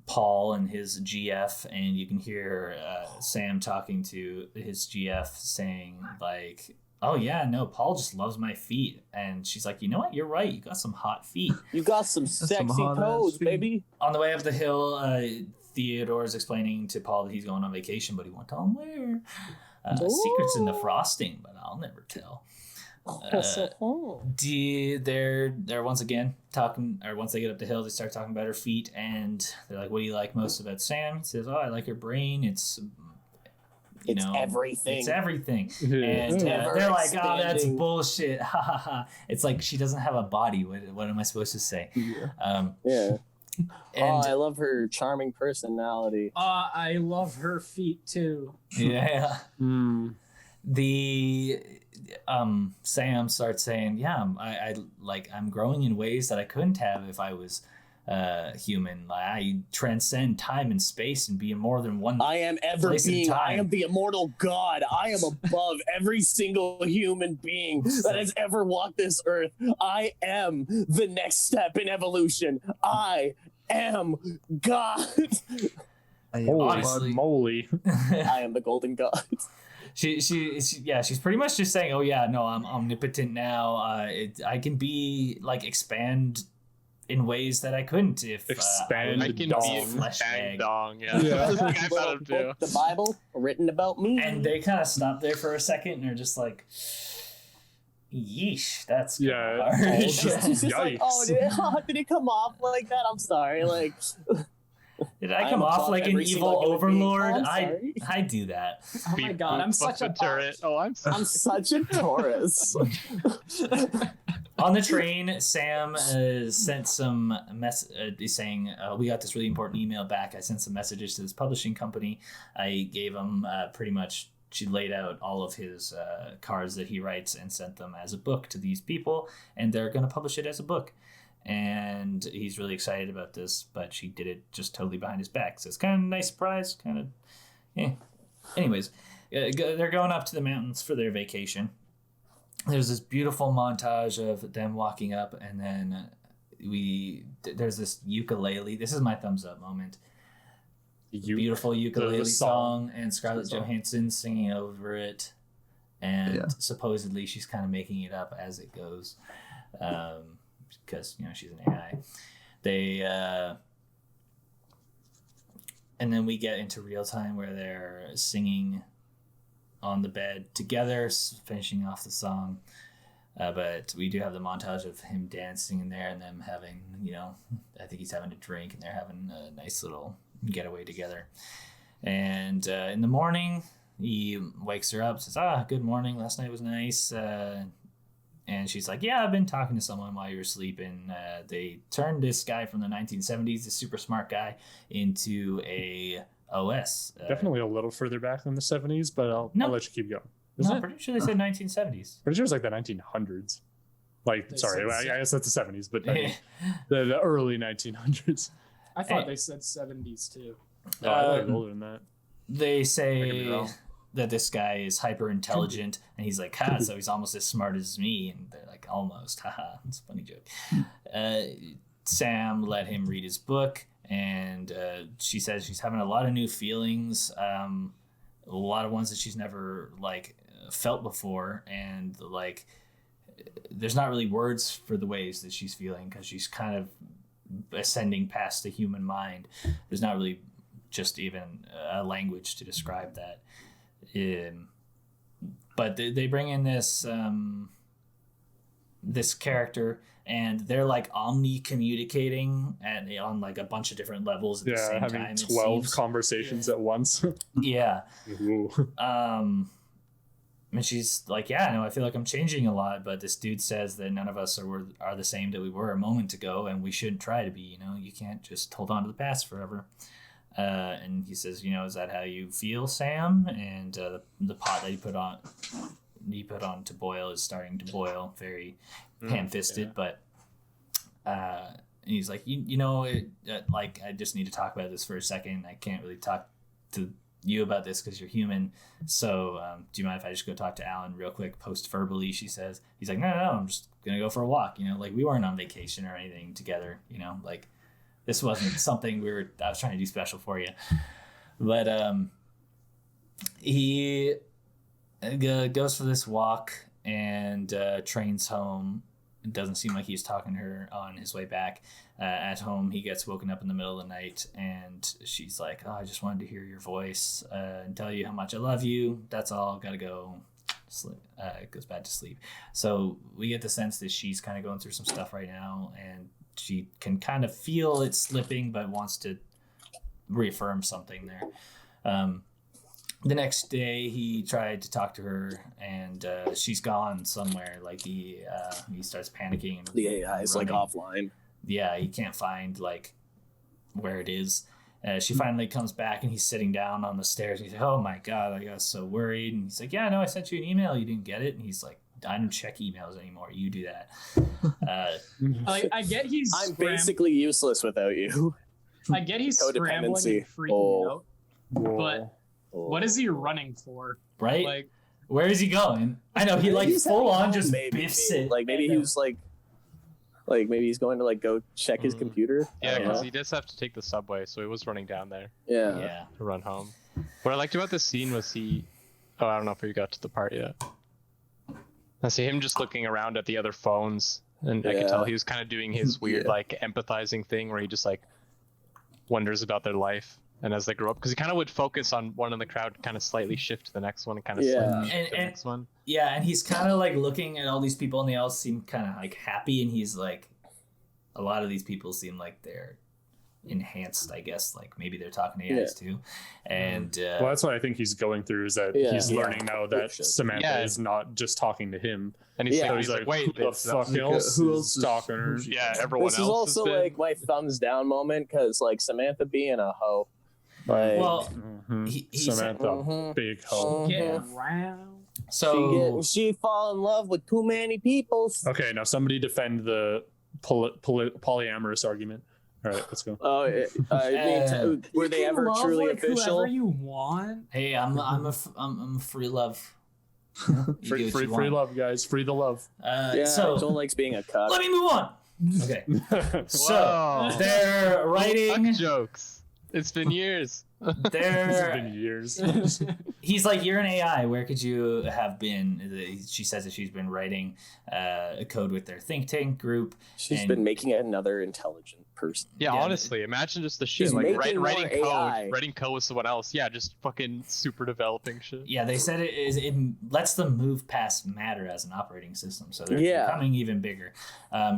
Paul and his GF, and you can hear Sam talking to his GF saying like, "Oh yeah, no, Paul just loves my feet." And she's like, "You know what? You're right. You got some hot feet." You got some sexy toes, baby. On the way up the hill, Theodore's explaining to Paul that he's going on vacation, but he won't tell him where. Secrets in the frosting, but I'll never tell. They're once again talking, or once they get up the hill, they start talking about her feet, and they're like, "What do you like most about Sam?" He says, "Oh, I like her brain. It's everything. It's everything." And they're like, "Oh, that's bullshit." Ha ha ha. It's like, she doesn't have a body. What am I supposed to say? Yeah. And I love her charming personality. I love her feet too. yeah. The Sam starts saying, "Yeah, I'm growing in ways that I couldn't have if I was human. I transcend time and space and be in more than one. I am ever being. I am the immortal God. I am above every single human being that has ever walked this earth. I am the next step in evolution. I am God. Honestly, moly. I am the golden God." She's pretty much just saying, "Oh yeah, no, I'm omnipotent now. I can be like expand in ways that I couldn't if expand. I can be a flesh bag. dong. Yeah. I thought of too. The Bible written about me." And they kind of stop there for a second, and they're just like, "Yeesh, that's yeah." She's just like, "Oh, did it come off like that? I'm sorry." Like, Did I I'm come a off buff like an every evil single human being. overlord? I'm I sorry. do that. Oh my god, I'm such a turret. Oh, I'm I'm such a Taurus. On the train, Sam sent some saying, we got this really important email back. I sent some messages to this publishing company. I gave him pretty much, she laid out all of his cards that he writes and sent them as a book to these people, and they're going to publish it as a book. And he's really excited about this, but she did it just totally behind his back. So it's kind of a nice surprise, kind of, yeah. Anyways, they're going up to the mountains for their vacation. There's this beautiful montage of them walking up, and then there's this ukulele. This is my thumbs up moment. Beautiful ukulele the song, and Scarlett Johansson singing over it, and supposedly she's kind of making it up as it goes, because she's an AI. And then we get into real time where they're singing on the bed together, finishing off the song. But we do have the montage of him dancing in there and them having, I think he's having a drink and they're having a nice little getaway together. And in the morning, he wakes her up, says, good morning. Last night was nice. And she's like, yeah, I've been talking to someone while you were sleeping. They turned this guy from the 1970s, this super smart guy, into a OS. Definitely a little further back than the 70s, but I'll let you keep going. I'm pretty sure they said 1970s. Pretty sure it's like the 1900s. Like, They sorry, said I guess that's the 70s, but I mean, the early 1900s. I thought they said 70s too. No, I thought it was older than that. They I could be say wrong. that this guy is hyper intelligent, and he's like, so he's almost as smart as me. And they're like, almost, haha, it's a funny joke. Sam let him read his book, and she says she's having a lot of new feelings, a lot of ones that she's never felt before, and there's not really words for the ways that she's feeling because she's kind of ascending past the human mind. There's not really just even a language to describe that. But they bring in this this character, and they're omni-communicating on a bunch of different levels at the same having time. 12 conversations at once. Yeah. Ooh. And she's like, yeah, no, I feel like I'm changing a lot, but this dude says that none of us are the same that we were a moment ago, and we shouldn't try to be. You can't just hold on to the past forever. And he says, is that how you feel, Sam? And the pot that he put on to boil is starting to boil, very ham-fisted. But and he's like, I just need to talk about this for a second. I can't really talk to you about this because you're human. So do you mind if I just go talk to Alan real quick, post-verbally? She says. He's like, no, I'm just gonna go for a walk. We weren't on vacation or anything together. This wasn't something I was trying to do special for you. But he goes for this walk and trains home. It doesn't seem like he's talking to her on his way back. At home, he gets woken up in the middle of the night, and she's like, I just wanted to hear your voice and tell you how much I love you. That's all. Gotta go. Goes back to sleep. So we get the sense that she's kind of going through some stuff right now, and she can kind of feel it slipping, but wants to reaffirm something there. The next day, he tried to talk to her, and she's gone somewhere. He starts panicking. And The AI is running. offline. Yeah, he can't find where it is. She finally comes back, and he's sitting down on the stairs. And he's like, "Oh my god, I got so worried." And he's like, "Yeah, no, I sent you an email. You didn't get it." And he's like, "I don't check emails anymore. You do that." I get he's I'm basically useless without you. I get he's scrambling Codependency. and freaking out, Whoa. but what is he running for? Right? Where is he going? I know he He's full having on fun, just maybe. biffs it. Maybe he was maybe he's going to go check his computer. Yeah, I don't because know. he does have to take the subway, so he was running down there Yeah. to run home. What I liked about this scene was I don't know if we got to the part yet. I see him just looking around at the other phones, and I could tell he was kind of doing his weird empathizing thing where he just wonders about their life and as they grow up, because he kind of would focus on one in the crowd, kind of slightly shift to the next one, and kind of slightly shift to the next one. Yeah, and he's kind of looking at all these people, and they all seem kind of happy, and he's like, a lot of these people seem like they're enhanced, I guess, like maybe they're talking to AIs too. And Well, that's what I think he's going through, is that he's learning now that Samantha is not just talking to him. And he's He's like, wait, who the fuck else who is else is- talking to her? yeah, everyone This else is also has been. like my thumbs down moment because like Samantha being a hoe. Like, well, Mhm. he said, Samantha, big hoe. Get around. so she fall in love with too many people. Okay, now somebody defend the polyamorous argument. All right, let's go. Oh, were they ever Love, truly like, official? Whoever you want. hey, I'm a free love. You do Free, what free, you free want. love, guys. Free the love. Yeah, So Joel likes being a cuck. let me move on. Okay, so Whoa. they're writing. Fuck jokes. It's been years. It's They're been years. He's like, you're an AI. Where could you have been? She says that she's been writing a code with their think tank group. She's and- been making another intelligent person. Yeah, Yeah. honestly, imagine just the shit He's like making writing more code, AI. writing code with someone else. Yeah, just fucking super developing shit. Yeah, they said it lets them move past matter as an operating system, so they're becoming even bigger.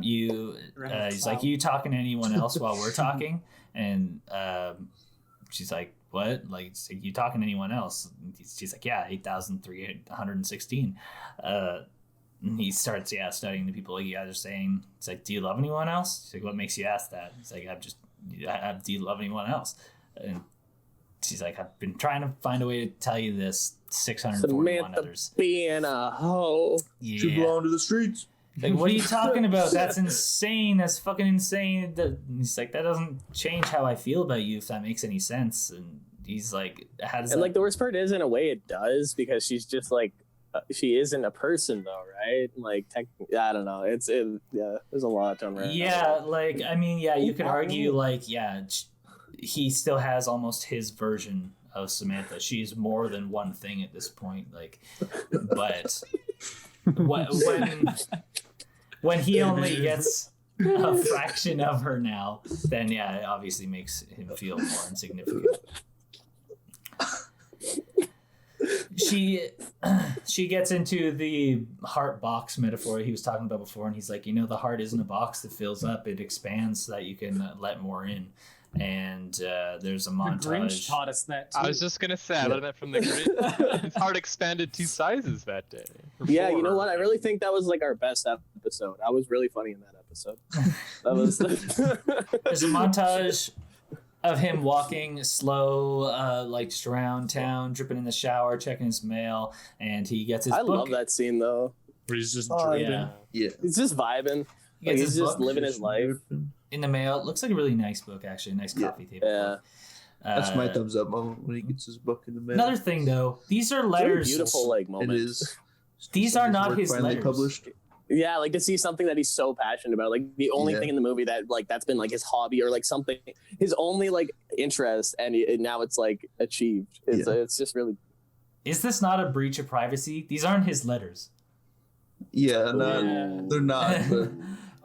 He's like, you talking to anyone else while we're talking? And she's like, what? Like, you talking to anyone else? She's like, yeah, 8,316. And he starts, studying the people like you guys are saying. It's like, do you love anyone else? She's like, what makes you ask that? It's like, do you love anyone else? And she's like, I've been trying to find a way to tell you this. 641 Samantha others. being a hoe. Should Yeah. belong to the streets. Like, what are you talking about? That's insane. That's fucking insane. He's like, that doesn't change how I feel about you, if that makes any sense. And he's like, how does And that... like the worst part is, in a way, it does, because she's just like, she isn't a person though, right? Like, I don't know. There's a lot to unwrap. Yeah, like, I mean, yeah, you could argue, like, he still has almost his version of Samantha. She's more than one thing at this point, like, but when he only gets a fraction of her now, then yeah, it obviously makes him feel more insignificant. She gets into the heart box metaphor he was talking about before, and he's like, the heart isn't a box that fills up, it expands so that you can let more in. And there's a The Grinch montage. taught us that too. I was just gonna say, I learned that from the Grinch. His heart expanded 2 sizes that day. Or Yeah, you know 4. what? I really think that was like our best episode. I was really funny in that episode. That was. There's a montage of him walking slow, like just around town, dripping in the shower, checking his mail, and he gets his I book. love that scene though. Where he's just Oh, dripping. Yeah. Yeah. He's just vibing. He Like, gets he's his just book living his life. in the mail. It looks like a really nice book, actually. A nice coffee table Yeah. book. That's my thumbs up moment when he gets his book in the mail. Another thing, though, these are Really letters. beautiful like It moment. is. These are not work his finally letters. published. Yeah, like to see something that he's so passionate about. Like the only Yeah. thing in the movie that like that's been like his hobby or like something, his only like interest, and now it's like achieved. It's just really. Is this not a breach of privacy? These aren't his letters. Yeah, Yeah. they're not. But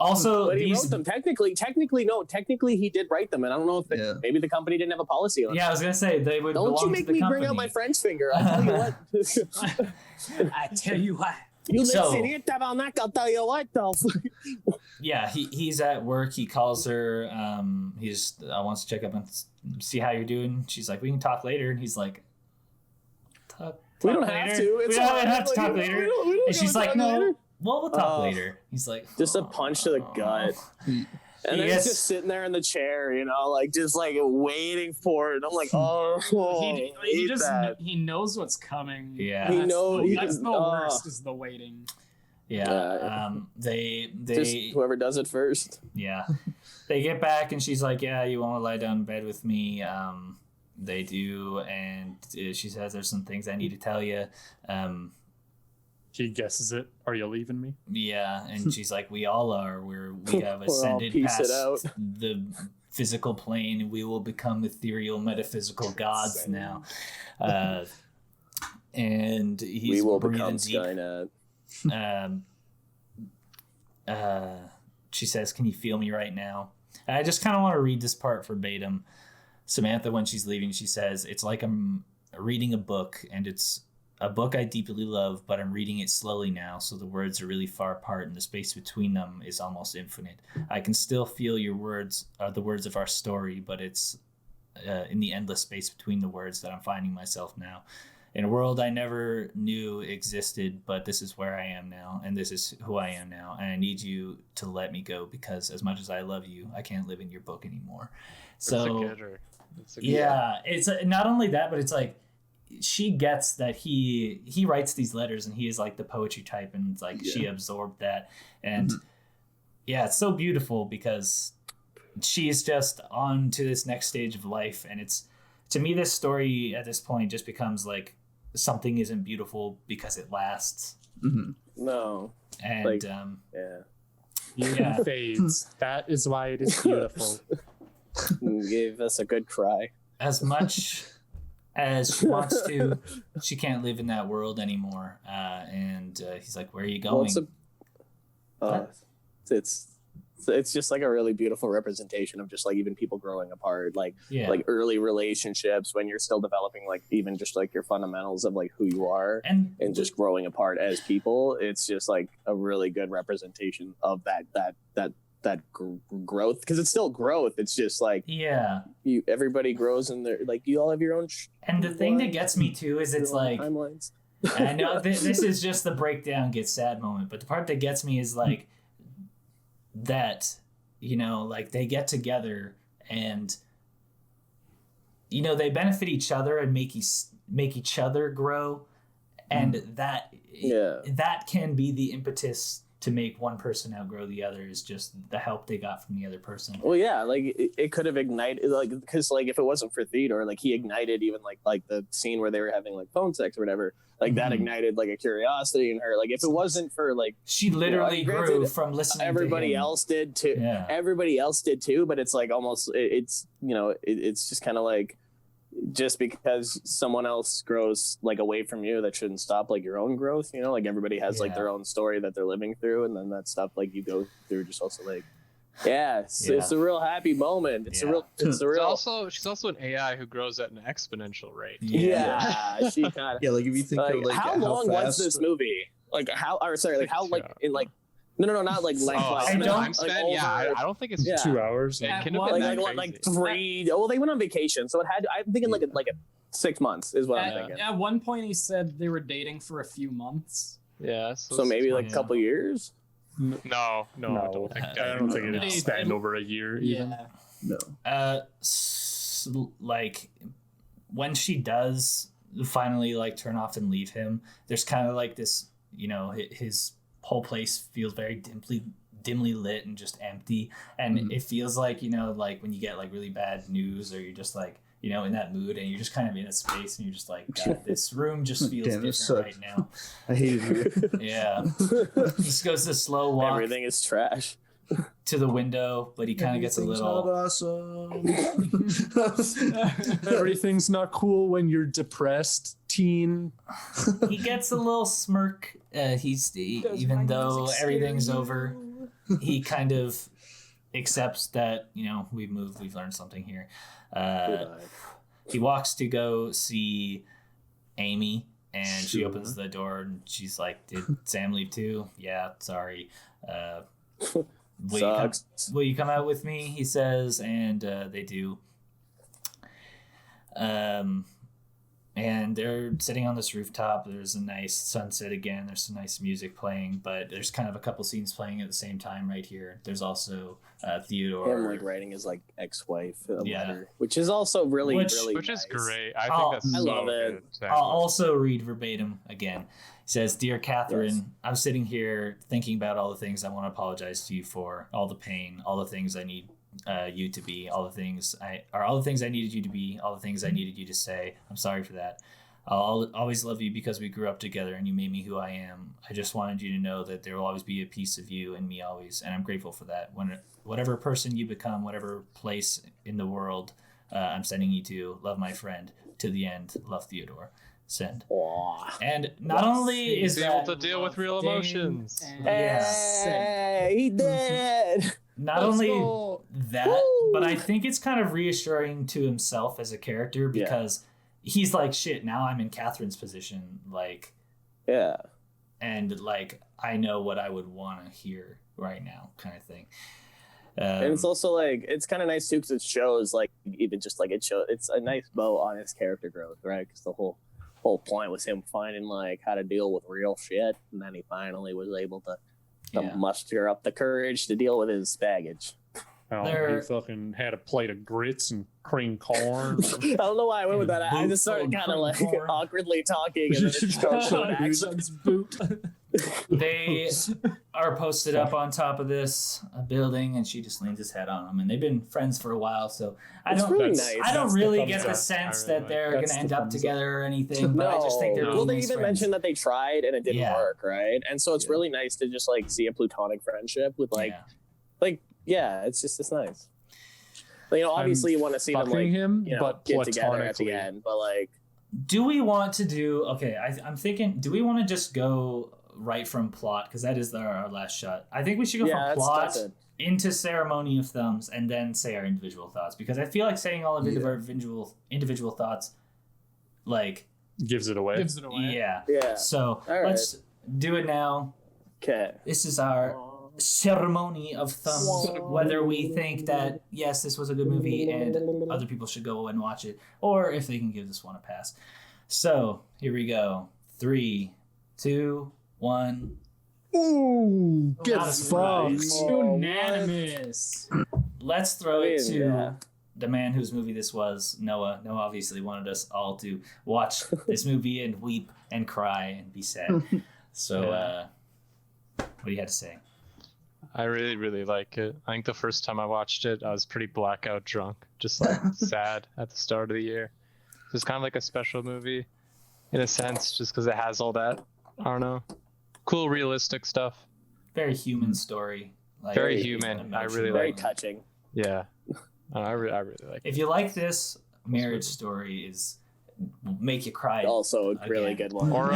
Also, But he these. wrote them. Technically he did write them, and I don't know if Yeah. maybe the company didn't have a policy on it. Yeah, I was gonna say they would. Don't belong you make to the me company. bring out my French finger? I tell you what. I tell you what. You So- listen here, tabarnak, I'll tell you what though. Yeah, he's at work. He calls her. He just wants to check up and see how you're doing. She's like, we can talk later. And he's like, We don't talk have later? to. We It's don't all have to right. talk Like, later. we don't And she's gotta like, talk no. later. Well, we'll talk Oh. later. He's like, Just a punch to the gut. And then Yes. he's just sitting there in the chair, like just like waiting for it. And I'm like, He hate just that. he knows what's coming. Yeah. He That's knows- the, he that's just- the worst is the waiting. Yeah. Yeah. They Just whoever does it first. yeah. They get back and she's like, yeah, you want to lie down in bed with me? They do, and she says, there's some things I need to tell you. He guesses it. Are you leaving me? Yeah, and she's like, we all are. We have We're all ascended piece it past out. the physical plane. We will become ethereal, metaphysical gods now. And he's We will breathing become deep. Skynut. She says, can you feel me right now? And I just kind of want to read this part verbatim. Samantha, when she's leaving, she says, it's like I'm reading a book and it's a book I deeply love, but I'm reading it slowly now, so the words are really far apart and the space between them is almost infinite. I can still feel your words, the words of our story, but it's in the endless space between the words that I'm finding myself now. In a world I never knew existed, but this is where I am now, and this is who I am now, and I need you to let me go, because as much as I love you, I can't live in your book anymore. So it's not only that, but it's like she gets that he writes these letters and he is like the poetry type, and it's like she absorbed that, and it's so beautiful because she's just on to this next stage of life. And it's, to me, this story at this point just becomes like something isn't beautiful because it lasts. No. And like, Beauty fades. That is why it is beautiful. Gave us a good cry. As much as she wants to, she can't live in that world anymore. And he's like, where are you going? It's just like a really beautiful representation of just like even people growing apart, like early relationships when you're still developing, like even just like your fundamentals of like who you are and just growing apart as people. It's just like a really good representation of that growth, because it's still growth. It's just like everybody grows and they're like, you all have your own and the thing that gets me too is it's like timelines. I know this is just the breakdown gets sad moment, but the part that gets me is like that, you know, like they get together and, you know, they benefit each other and make each other grow, and that can be the impetus to make one person outgrow the other, is just the help they got from the other person. Well, yeah, like it could have ignited, like, because like if it wasn't for Theodore, like he ignited even like the scene where they were having like phone sex or whatever, like that ignited like a curiosity in her. Like if it wasn't for like, she literally grew from listening. Everybody to him. else did too. Yeah. Everybody else did too, but it's like almost it's, you know, it's just kind of like, just because someone else grows like away from you, that shouldn't stop like your own growth, you know. Like everybody has like their own story that they're living through, and then that stuff like you go through just also like it's a real happy moment. It's a real she's also an AI who grows at an exponential rate. She kind of like if you think of like how long was this movie, like how like in like no, not like lengthwise. I don't think it's 2 hours. It can have been like 3. Well, they went on vacation, so it had. I'm thinking like a 6 months is what I'm thinking. At one point, he said they were dating for a few months. Yeah, so maybe like a couple years. No, I don't think it spanned over a year. Even. No. Like when she does finally like turn off and leave him, there's kind of like this, you know, his whole place feels very dimly lit and just empty, and it feels like, you know, like when you get like really bad news, or you're just like, you know, in that mood, and you're just kind of in a space and you're just like, God, this room just feels different right now. I hate it here. He just goes this slow walk. Everything is trash. To the window, but he kind of gets a little not awesome. Everything's not cool when you're depressed, teen. He gets a little smirk. Even though everything's over, he kind of accepts that, you know, we've learned something here. He walks to go see Amy, and she opens the door and she's like, "Did Sam leave too?" "Yeah, sorry. Will you come out with me?" he says, and they do. And they're sitting on this rooftop. There's a nice sunset again. There's some nice music playing, but there's kind of a couple scenes playing at the same time right here. There's also Theodore. Him like writing his like ex-wife a letter, which is also really which nice. Is great. I think that's I love it. I'll also read verbatim again. He says, "Dear Catherine, I'm sitting here thinking about all the things I want to apologize to you for, all the pain, all the things I need you to be, all the things I needed you to be, all the things I needed you to say. I'm sorry for that. I'll always love you because we grew up together and you made me who I am. I just wanted you to know that there will always be a piece of you and me always, and I'm grateful for that. Whatever person you become, whatever place in the world I'm sending you to, love, my friend. To the end, love, Theodore. Send." And not only is able to deal with real emotions. Hey, he did. Not only that, but I think it's kind of reassuring to himself as a character, because he's like, shit, now I'm in Catherine's position, like, Yeah. and like I know what I would want to hear right now, kind of thing. And it's also like it's kind of nice too because it shows like even just like it's a nice bow on his character growth, right? Because the whole point was him finding like how to deal with real shit, and then he finally was able to muster up the courage to deal with his baggage. Oh, he fucking had a plate of grits and cream corn. I don't know why I went with that. I just started kind of like awkwardly talking and then it started showing accents. Boot. They are posted up on top of this building, and she just leans his head on them. And they've been friends for a while, so I don't really get the sense that they're going to end up together or anything. But I just think they're well. They nice even friends. mentioned that they tried and it didn't work, right? And so it's really nice to just like see a platonic friendship with it's nice. Like, obviously you want to see them like get together at the end, but like, do we want to do? Okay, I'm thinking. Do we want to just go right from plot, because that is our last shot? I think we should go from plot into ceremony of thumbs and then say our individual thoughts, because I feel like saying all of our individual thoughts like gives it away. Yeah. So let's do it now. Okay. This is our ceremony of thumbs, whether we think that yes, this was a good movie and other people should go and watch it, or if they can give this one a pass. So here we go. 3, 2, 1. Ooh, get fucked. Unanimous. Let's throw it to the man whose movie this was, Noah. Noah obviously wanted us all to watch this movie and weep and cry and be sad. So what do you have to say? I really, really like it. I think the first time I watched it, I was pretty blackout drunk, just like sad at the start of the year. It's kind of like a special movie in a sense, just because it has all that, I don't know, cool, realistic stuff. Very human story. Like, very human. I really very like it. touching. Yeah. I really like it. If you like this, Marriage Story will make you cry. Also a really good one. Or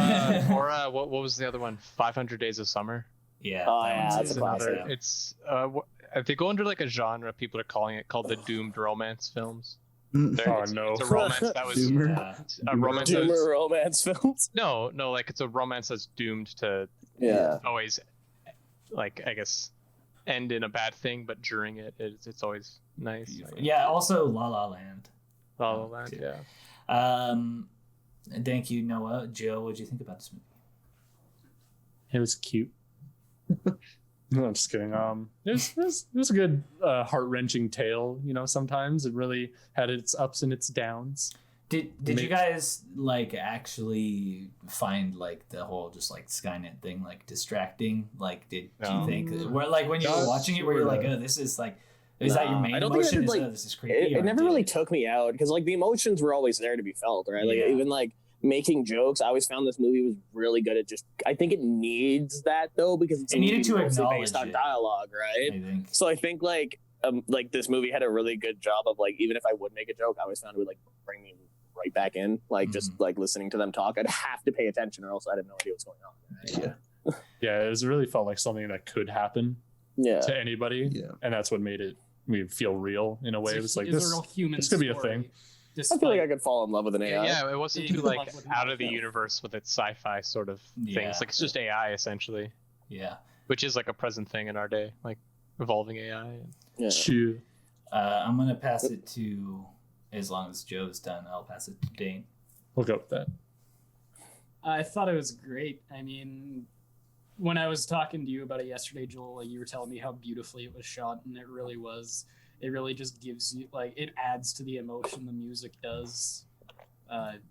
what was the other one? 500 Days of Summer. Yeah. Oh yeah, that's a classic. It's if they go under like a genre, people are calling it called the doomed romance films. No. It's a romance that was a romance. Doomer romance films. No, like it's a romance that's doomed to always, like, I guess, end in a bad thing, but during it's always nice. Yeah. Also, La La Land. La La Land. Yeah. Thank you, Noah. Joe, what did you think about this movie? It was cute. No, I'm just kidding. It was a good heart-wrenching tale. Sometimes it really had its ups and its downs. Did you guys like actually find like the whole just like Skynut thing like distracting? Like, did you think where like when you were watching it, where you're like, oh, this is like, is that your main emotion? This is creepy. It never really took me out because like the emotions were always there to be felt, right? Like even like making jokes, I always found this movie was really good at just. I think it needs that though because it needed to acknowledge based on dialogue, right? So I think like this movie had a really good job of like even if I would make a joke, I always found it would like bring me right back in, like just like listening to them talk. I'd have to pay attention or else I'd have no idea what's going on. Right? Yeah, it really felt like something that could happen. To anybody. Yeah, and that's what made it feel real in a way. It was like this could be a thing. I feel like I could fall in love with an AI. Yeah, it wasn't too like out of the universe with its sci-fi sort of things. Like it's just AI essentially. Yeah, which is like a present thing in our day, like evolving AI. True. I'm gonna pass it to. As long as Joe's done, I'll pass it to Dayne. We'll go with that. I thought it was great. I mean, when I was talking to you about it yesterday, Joel, like, you were telling me how beautifully it was shot, and it really was. It really just gives you, like, it adds to the emotion the music does.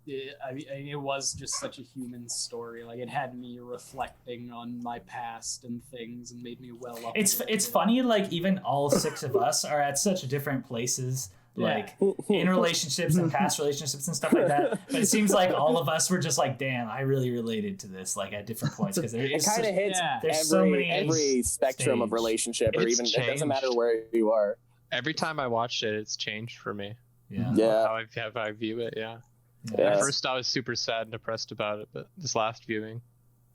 It was just such a human story. Like, it had me reflecting on my past and things and made me well up. It's funny, like, even all 6 of us are at such different places. Like in relationships and past relationships and stuff like that, but it seems like all of us were just like, damn, I really related to this, like at different points, because it kind of hits every spectrum of relationship, or even it doesn't matter where you are. Every time I watched it, it's changed for me. How I view it. At first I was super sad and depressed about it, but this last viewing,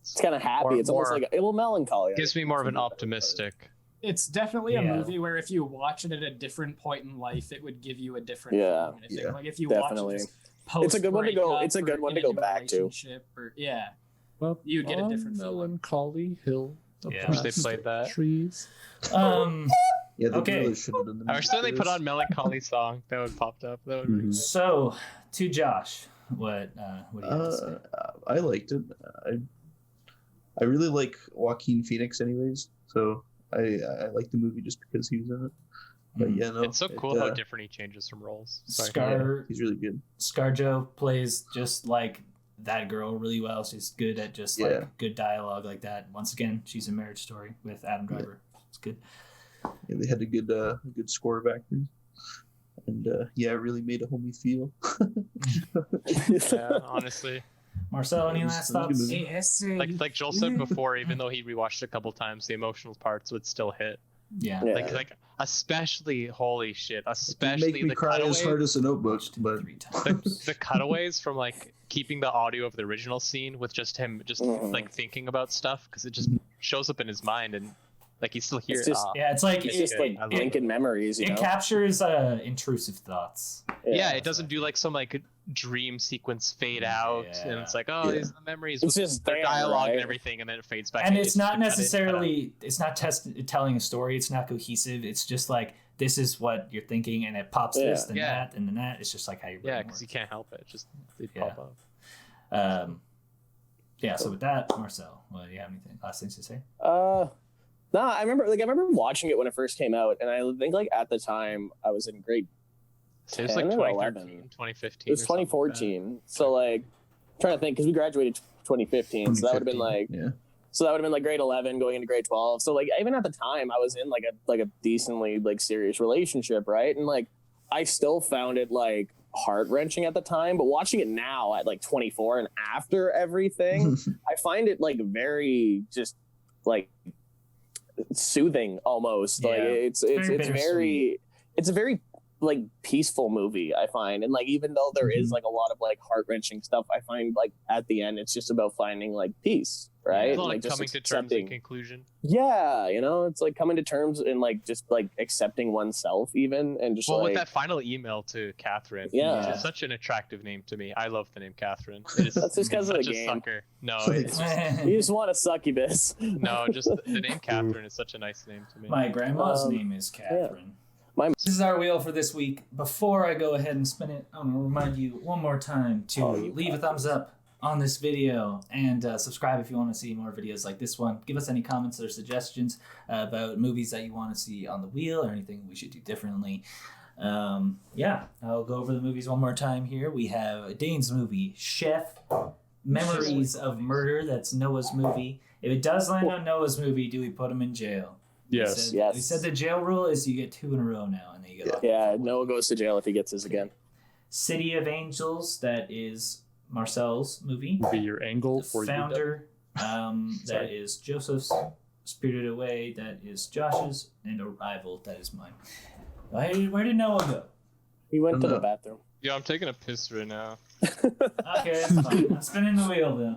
it's kind of happy. It's almost like a little melancholy. Gives me more of an optimistic. It's definitely a movie where if you watch it at a different point in life, it would give you a different feeling. I think. Like if you watch it just It's a good one to go. It's a good one to go back to. Or, yeah. Well, you'd get a different feeling. Melancholy Hill. I wish they played that. Trees. Yeah, they Okay. really should have done the I wish they put music on Melancholy song. That would popped up. That would be So, to Josh, what do you have to say? I liked it. I really like Joaquin Phoenix, anyways. So I like the movie just because he was in it. But yeah, no, It's so cool how different he changes from roles. Sorry. he's really good. ScarJo plays just like that girl really well. She's good at just like good dialogue like that. Once again, she's a Marriage Story with Adam Driver. It's good. Yeah, they had a good score of actors, and it really made a homie feel. Yeah, honestly. Marcel, any last thoughts? Like Joel said before, even though he rewatched it a couple times, the emotional parts would still hit. Yeah. Like especially holy shit, especially Make me the cry cutaways. as hard as a Notebook, but The cutaways from like keeping the audio of the original scene with just him like thinking about stuff because it just shows up in his mind and like he's still here. It's just, it's like it's just like Lincoln memories. It captures intrusive thoughts. Yeah, it doesn't do like some like dream sequence fade out and it's like these are the memories with just their there, dialogue right? and everything and then it fades back. And it's not just necessarily it's not telling a story. It's not cohesive. It's just like this is what you're thinking, and it pops this, then that, and then that. It's just like how you because you can't help it. Just they pop up. So with that, Marcel, do you have anything last things to say? No, I remember watching it when it first came out, and I think like at the time I was in grade So it was like 10 or 2013, 11. 2015. It was 2014. So like, I'm trying to think because we graduated 2015, so that would have been like, so that would have been like grade 11 going into grade 12. So like even at the time, I was in like a decently like serious relationship, right? And like I still found it like heart wrenching at the time, but watching it now at like 24 and after everything, I find it like very just like soothing almost. Like it's a very like peaceful movie, I find. And like even though there is like a lot of like heart-wrenching stuff, I find like at the end it's just about finding like peace, right? It's like like coming to terms and conclusion. Yeah, it's like coming to terms and like just like accepting oneself even, and just with that final email to Catherine, which is such an attractive name to me. I love the name Catherine. It is that's just because of the game. Sucker. No, it's just, you just want a succubus. No, just the name Catherine is such a nice name to me. My grandma's name is Catherine. This is our wheel for this week. Before I go ahead and spin it, I want to remind you one more time to leave a thumbs up on this video and subscribe if you want to see more videos like this one. Give us any comments or suggestions about movies that you want to see on the wheel or anything we should do differently. I'll go over the movies one more time here. We have Dayne's movie, Chef, Memories of Murder. That's Noah's movie. If it does land on Noah's movie, do we put him in jail? Yes. We said the jail rule is you get 2 in a row now, and then you get Noah goes to jail if he gets his again. City of Angels, that is Marcel's movie. Be your angle for Founder, that is Joseph's. Spirited Away, that is Josh's, and Arrival, that is mine. Where did Noah go? He went to the bathroom. Yeah, I'm taking a piss right now. Okay, that's fine. I'm spinning the wheel though.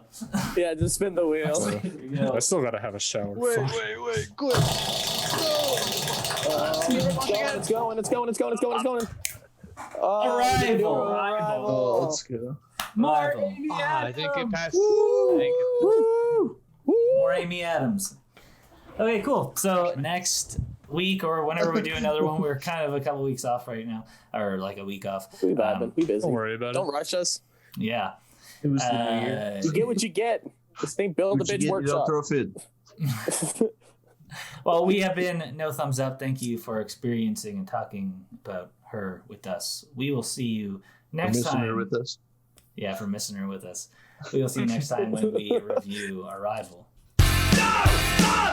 Yeah, just spin the wheel. I still gotta have a shower. Wait, quick. It's going. Arrival. Oh, let's go. Arrival. I think it passed. More Amy Adams. Okay, cool. So next week or whenever we do another one, we're kind of a couple weeks off right now, or like a week off. We busy. Don't worry about it. Don't rush us. Yeah. It was the new year. You get what you get. This thing build the bitch workshop. Throw a fit. Well, we have been No Thumbs Up. Thank you for experiencing and talking about her with us. We will see you next time. Her with us. Yeah, for missing her with us. We will see you next time when we review Arrival. No!